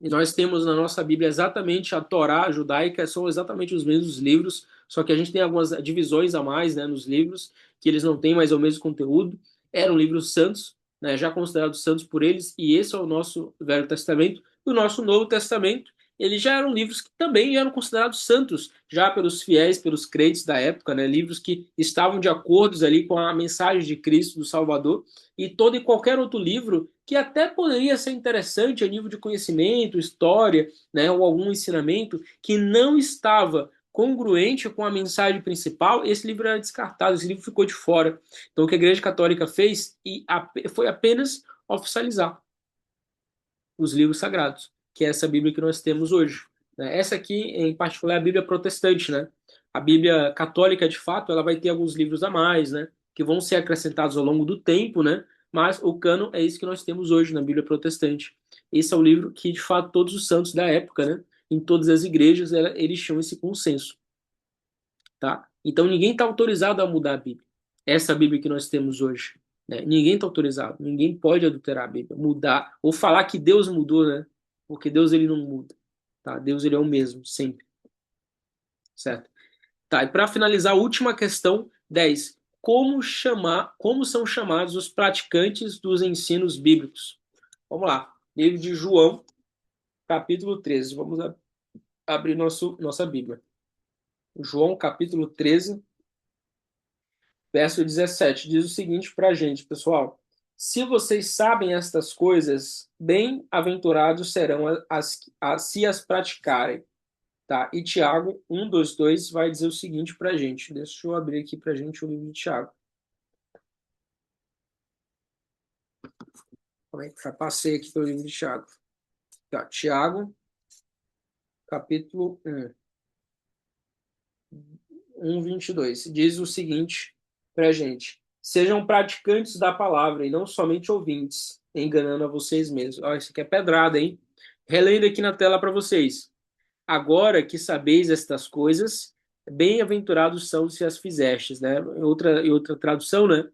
e nós temos na nossa Bíblia exatamente a Torá judaica, são exatamente os mesmos livros, só que a gente tem algumas divisões a mais, né, nos livros, que eles não têm mais o mesmo conteúdo. Eram livros santos, né, já considerados santos por eles, e esse é o nosso Velho Testamento. E o nosso Novo Testamento, eles já eram livros que também eram considerados santos, já pelos fiéis, pelos crentes da época, né, livros que estavam de acordo ali com a mensagem de Cristo, do Salvador, e todo e qualquer outro livro que até poderia ser interessante a nível de conhecimento, história, né, ou algum ensinamento que não estava congruente com a mensagem principal, esse livro era descartado, esse livro ficou de fora. Então, o que a Igreja Católica fez foi apenas oficializar os livros sagrados, que é essa Bíblia que nós temos hoje. Essa aqui, em particular, é a Bíblia protestante, né? A Bíblia católica, de fato, ela vai ter alguns livros a mais, né? Que vão ser acrescentados ao longo do tempo, né? Mas o cânon é isso que nós temos hoje na Bíblia protestante. Esse é o livro que, de fato, todos os santos da época, né? Em todas as igrejas, eles tinham esse consenso, tá? Então ninguém está autorizado a mudar a Bíblia. Essa Bíblia que nós temos hoje, né? Ninguém está autorizado. Ninguém pode adulterar a Bíblia, mudar ou falar que Deus mudou, né? Porque Deus ele não muda, tá? Deus ele é o mesmo sempre, certo? Tá. E para finalizar, a última questão 10. Como são chamados os praticantes dos ensinos bíblicos? Vamos lá. Livro de João, capítulo 13. Vamos abrir nossa Bíblia. João, capítulo 13, verso 17, diz o seguinte para a gente, pessoal: se vocês sabem estas coisas, bem-aventurados serão se as praticarem. Tá? E Tiago 1:2 vai dizer o seguinte para a gente. Deixa eu abrir aqui para a gente o livro de Tiago. Já passei aqui pelo livro de Tiago. Tá, Tiago, capítulo 1:22 diz o seguinte para a gente: sejam praticantes da palavra e não somente ouvintes, enganando a vocês mesmos. Ó, isso aqui é pedrada, hein? Relendo aqui na tela para vocês. Agora que sabeis estas coisas, bem-aventurados são se as fizestes, né? Em outra tradução, né?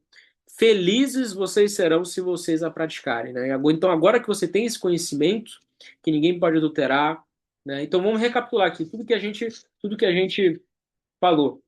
Felizes vocês serão se vocês a praticarem, né? Então, agora que você tem esse conhecimento, que ninguém pode adulterar, né? Então, vamos recapitular aqui tudo que a gente falou.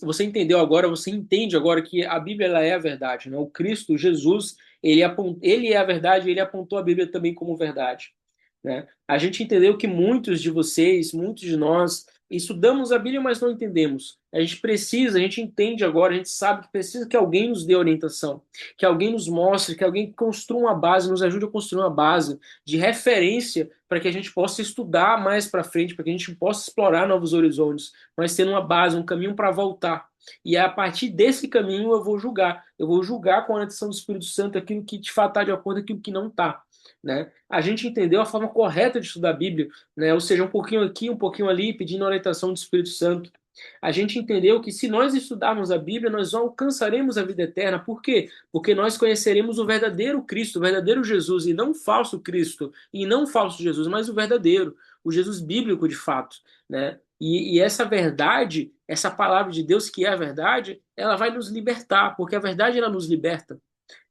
Você entendeu agora, você entende agora que a Bíblia ela é a verdade, né? O Cristo, Jesus, ele é a verdade, ele apontou a Bíblia também como verdade, né? A gente entendeu que muitos de vocês, muitos de nós, estudamos a Bíblia, mas não entendemos. A gente entende agora, a gente sabe que precisa que alguém nos dê orientação, que alguém nos mostre, que alguém construa uma base, nos ajude a construir uma base de referência para que a gente possa estudar mais para frente, para que a gente possa explorar novos horizontes, mas tendo uma base, um caminho para voltar. E a partir desse caminho eu vou julgar. Eu vou julgar com a orientação do Espírito Santo aquilo que de fato está de acordo com aquilo que não está, né? A gente entendeu a forma correta de estudar a Bíblia, né? Ou seja, um pouquinho aqui, um pouquinho ali, pedindo a orientação do Espírito Santo. A gente entendeu que se nós estudarmos a Bíblia, nós alcançaremos a vida eterna. Por quê? Porque nós conheceremos o verdadeiro Cristo, o verdadeiro Jesus, e não o falso Cristo, e não o falso Jesus, mas o verdadeiro, o Jesus bíblico de fato, né? E essa verdade, essa palavra de Deus que é a verdade, ela vai nos libertar, porque a verdade ela nos liberta,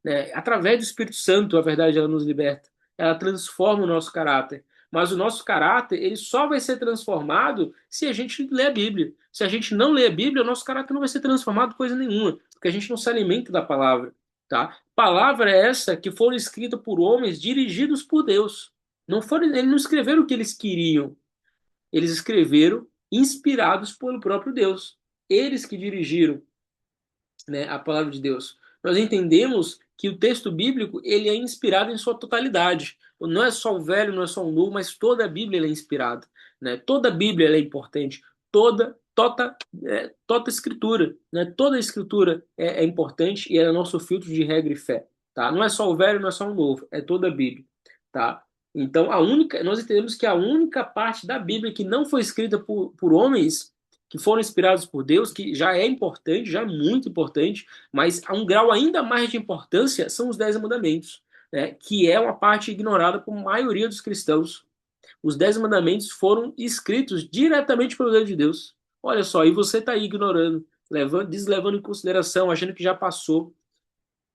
né? Através do Espírito Santo, a verdade ela nos liberta. Ela transforma o nosso caráter. Mas o nosso caráter, ele só vai ser transformado se a gente ler a Bíblia. Se a gente não ler a Bíblia, o nosso caráter não vai ser transformado coisa nenhuma, porque a gente não se alimenta da palavra, tá? Palavra é essa que foram escritas por homens dirigidos por Deus. Não foram, eles não escreveram o que eles queriam. Eles escreveram inspirados pelo próprio Deus. Eles que dirigiram, né, a palavra de Deus. Nós entendemos que o texto bíblico ele é inspirado em sua totalidade. Não é só o velho, não é só o novo, mas toda a Bíblia é inspirada, né? Toda a Bíblia é importante. Toda escritura, né? Toda a escritura é importante e é nosso filtro de regra e fé, tá? Não é só o velho, não é só o novo, é toda a Bíblia, tá? Então nós entendemos que a única parte da Bíblia que não foi escrita por homens que foram inspirados por Deus, que já é importante, já é muito importante, mas a um grau ainda mais de importância são os Dez Mandamentos, né, que é uma parte ignorada por maioria dos cristãos. Os Dez Mandamentos foram escritos diretamente pelo dedo de Deus. Olha só, e você está aí ignorando, deslevando em consideração, achando que já passou,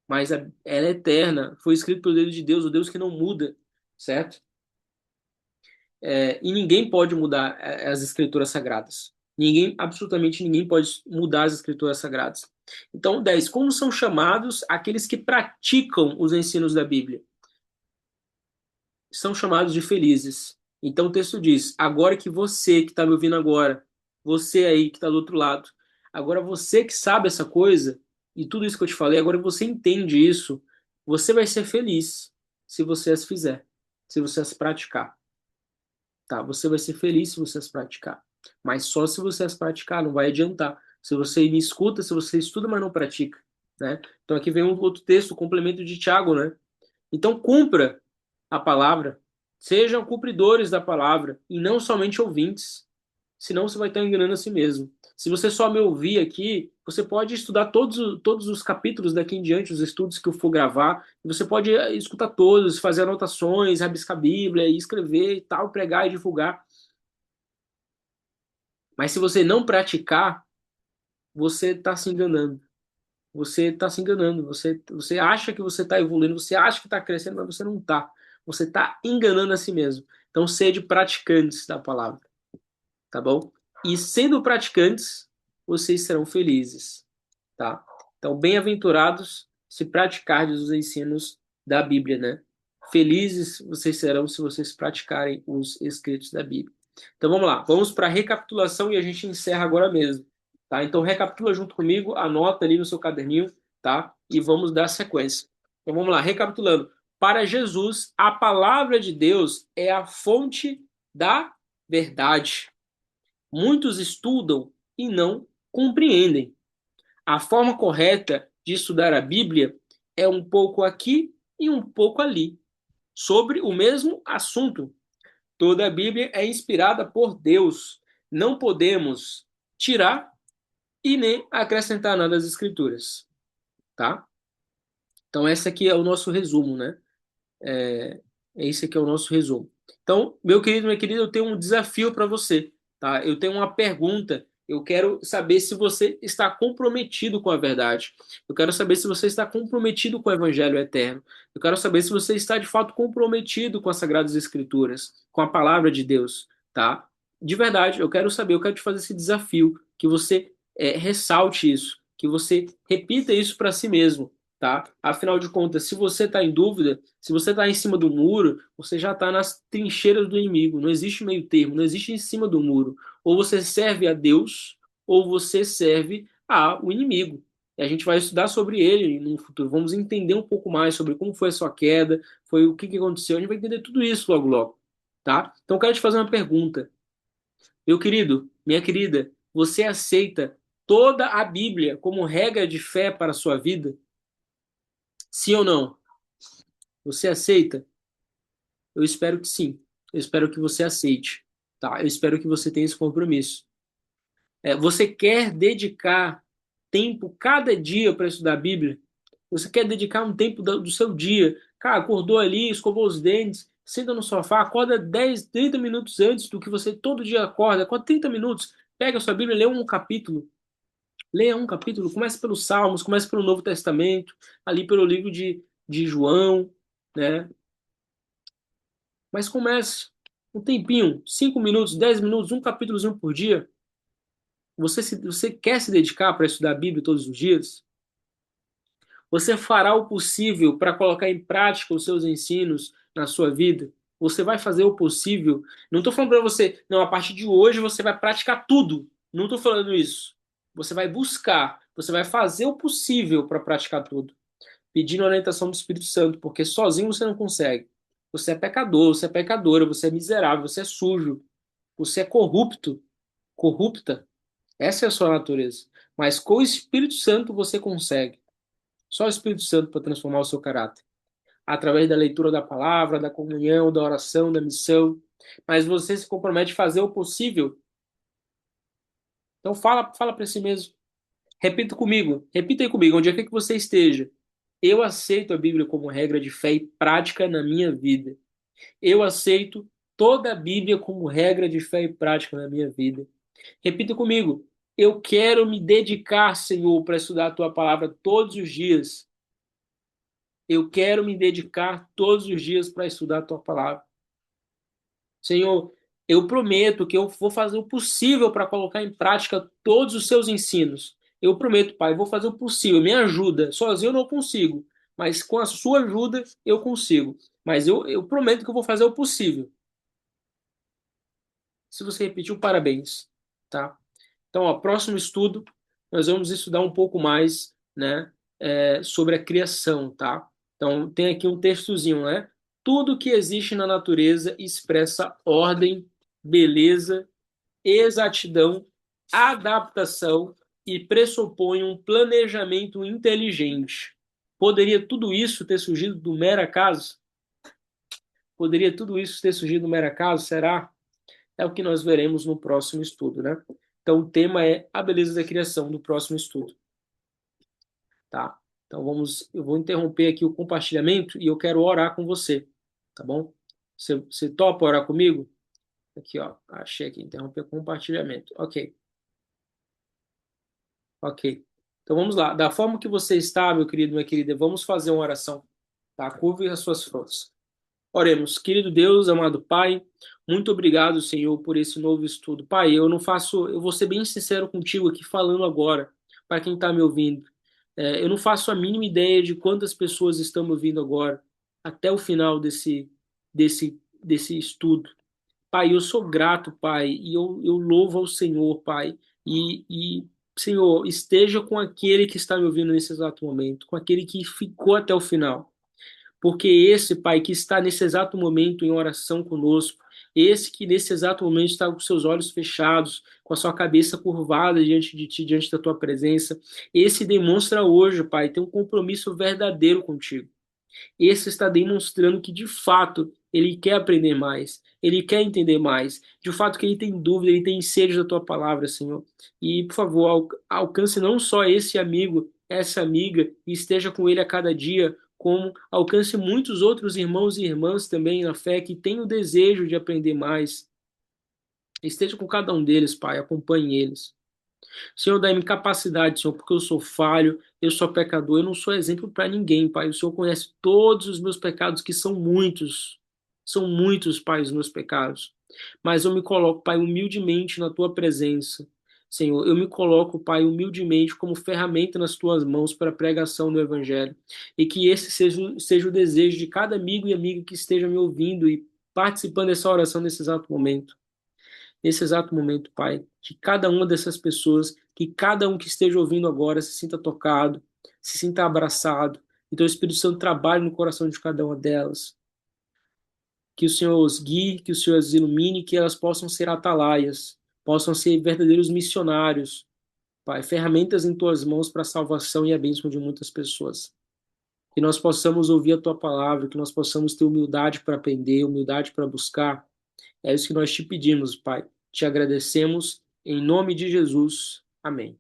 mas ela é eterna, foi escrito pelo dedo de Deus, o Deus que não muda, certo? E ninguém pode mudar as escrituras sagradas. Ninguém, absolutamente ninguém pode mudar as escrituras sagradas. Então, 10. Como são chamados aqueles que praticam os ensinos da Bíblia? São chamados de felizes. Então o texto diz: agora que você que está me ouvindo agora, você aí que está do outro lado, agora você que sabe essa coisa, e tudo isso que eu te falei, agora você entende isso, você vai ser feliz se você as fizer, se você as praticar. Tá? Você vai ser feliz se você as praticar. Mas só se você as praticar, não vai adiantar. Se você me escuta, se você estuda, mas não pratica. Né? Então aqui vem um outro texto, o complemento de Tiago, né? Então cumpra a palavra, sejam cumpridores da palavra e não somente ouvintes, senão você vai estar enganando a si mesmo. Se você só me ouvir aqui, você pode estudar todos os capítulos daqui em diante, os estudos que eu for gravar, e você pode escutar todos, fazer anotações, rabiscar a Bíblia, escrever e tal, pregar e divulgar. Mas se você não praticar, você está se enganando. Você está se enganando. Você acha que você está evoluindo, você acha que está crescendo, mas você não está. Você está enganando a si mesmo. Então, sede praticantes da palavra, tá bom? E sendo praticantes, vocês serão felizes, tá? Então, bem-aventurados se praticardes os ensinos da Bíblia, né? Felizes vocês serão se vocês praticarem os escritos da Bíblia. Então, vamos lá. Vamos para a recapitulação e a gente encerra agora mesmo, tá? Então, recapitula junto comigo, anota ali no seu caderninho, tá? E vamos dar sequência. Então, vamos lá. Recapitulando. Para Jesus, a palavra de Deus é a fonte da verdade. Muitos estudam e não compreendem. A forma correta de estudar a Bíblia é um pouco aqui e um pouco ali, sobre o mesmo assunto. Toda a Bíblia é inspirada por Deus. Não podemos tirar e nem acrescentar nada às Escrituras, tá? Então, esse aqui é o nosso resumo, né? É, esse aqui é o nosso resumo. Então, meu querido, minha querida, eu tenho um desafio para você, tá? Eu tenho uma pergunta. Eu quero saber se você está comprometido com a verdade. Eu quero saber se você está comprometido com o Evangelho eterno. Eu quero saber se você está de fato comprometido com as Sagradas Escrituras, com a palavra de Deus, tá? De verdade, eu quero saber, eu quero te fazer esse desafio, que você ressalte isso, que você repita isso para si mesmo, tá? Afinal de contas, se você está em dúvida, se você está em cima do muro, você já está nas trincheiras do inimigo. Não existe meio termo, não existe em cima do muro. Ou você serve a Deus, ou você serve ao inimigo. E a gente vai estudar sobre ele no futuro. Vamos entender um pouco mais sobre como foi a sua queda, foi o que aconteceu. A gente vai entender tudo isso logo, logo. Tá? Então, eu quero te fazer uma pergunta. Meu querido, minha querida, você aceita toda a Bíblia como regra de fé para a sua vida? Sim ou não? Você aceita? Eu espero que sim. Eu espero que você aceite, tá? Eu espero que você tenha esse compromisso. Você quer dedicar tempo cada dia para estudar a Bíblia? Você quer dedicar um tempo do seu dia? Cara, acordou ali, escovou os dentes, Senta no sofá, acorda 10, 30 minutos antes do que você todo dia acorda 30 minutos, pega a sua Bíblia, lê um capítulo. Leia um capítulo, comece pelos Salmos, comece pelo Novo Testamento, ali pelo livro de João, né? Mas comece um tempinho, 5 minutos, 10 minutos, um capítulozinho por dia. Você quer se dedicar para estudar a Bíblia todos os dias? Você fará o possível para colocar em prática os seus ensinos na sua vida? Você vai fazer o possível? Não estou falando para você, não, a partir de hoje você vai praticar tudo. Não estou falando isso. Você vai buscar, você vai fazer o possível para praticar tudo, pedindo a orientação do Espírito Santo, porque sozinho você não consegue. Você é pecador, você é pecadora, você é miserável, você é sujo, você é corrupto, corrupta. Essa é a sua natureza. Mas com o Espírito Santo você consegue. Só o Espírito Santo para transformar o seu caráter. Através da leitura da palavra, da comunhão, da oração, da missão. Mas você se compromete a fazer o possível. Então fala para si mesmo. Repita comigo. Repita aí comigo, onde é que você esteja. Eu aceito a Bíblia como regra de fé e prática na minha vida. Eu aceito toda a Bíblia como regra de fé e prática na minha vida. Repita comigo. Eu quero me dedicar, Senhor, para estudar a tua palavra todos os dias. Eu quero me dedicar todos os dias para estudar a tua palavra. Senhor, eu prometo que eu vou fazer o possível para colocar em prática todos os seus ensinos. Eu prometo, Pai, vou fazer o possível. Me ajuda. Sozinho eu não consigo, mas com a sua ajuda eu consigo. Mas eu prometo que eu vou fazer o possível. Se você repetiu, parabéns, tá? Então, ó, próximo estudo, nós vamos estudar um pouco mais, né, sobre a criação, tá? Então, tem aqui um textozinho, né? Tudo que existe na natureza expressa ordem, beleza, exatidão, adaptação e pressupõe um planejamento inteligente. Poderia tudo isso ter surgido do mero acaso? Poderia tudo isso ter surgido do mero acaso? Será? É o que nós veremos no próximo estudo, né? Então, o tema é a beleza da criação do próximo estudo, tá? Então, eu vou interromper aqui o compartilhamento e eu quero orar com você, tá bom? Você topa orar comigo? Aqui, ó, achei aqui, interromper o compartilhamento. Ok, ok. Então, vamos lá. Da forma que você está, meu querido, minha querida, vamos fazer uma oração, tá? Curve as suas frontes. Oremos, querido Deus, amado Pai, muito obrigado, Senhor, por esse novo estudo. Pai, eu vou ser bem sincero contigo aqui falando agora, para quem está me ouvindo. Eu não faço a mínima ideia de quantas pessoas estão me ouvindo agora, até o final desse estudo. Pai, eu sou grato, Pai, e eu louvo ao Senhor, Pai, Senhor, esteja com aquele que está me ouvindo nesse exato momento, com aquele que ficou até o final. Porque esse, Pai, que está nesse exato momento em oração conosco, esse que nesse exato momento está com seus olhos fechados, com a sua cabeça curvada diante de Ti, diante da Tua presença, esse demonstra hoje, Pai, ter um compromisso verdadeiro contigo. Esse está demonstrando que, de fato, ele quer aprender mais, ele quer entender mais, de fato que ele tem dúvida, ele tem sede da Tua palavra, Senhor. E, por favor, alcance não só esse amigo, essa amiga, e esteja com ele a cada dia, como alcance muitos outros irmãos e irmãs também na fé que têm o desejo de aprender mais. Esteja com cada um deles, Pai, acompanhe eles. Senhor, dá-me capacidade, Senhor, porque eu sou falho, eu sou pecador, eu não sou exemplo para ninguém, Pai. O Senhor conhece todos os meus pecados, que são muitos, Pai, os meus pecados. Mas eu me coloco, Pai, humildemente na Tua presença. Senhor, eu me coloco, Pai, humildemente como ferramenta nas Tuas mãos para a pregação do Evangelho. E que esse seja o desejo de cada amigo e amiga que esteja me ouvindo e participando dessa oração nesse exato momento. Nesse exato momento, Pai, que cada uma dessas pessoas, que cada um que esteja ouvindo agora se sinta tocado, se sinta abraçado. Então, o Espírito Santo trabalhe no coração de cada uma delas. Que o Senhor os guie, que o Senhor as ilumine, que elas possam ser atalaias, possam ser verdadeiros missionários, Pai, ferramentas em tuas mãos para a salvação e a bênção de muitas pessoas. Que nós possamos ouvir a tua palavra, que nós possamos ter humildade para aprender, humildade para buscar. É isso que nós te pedimos, Pai. Te agradecemos em nome de Jesus. Amém.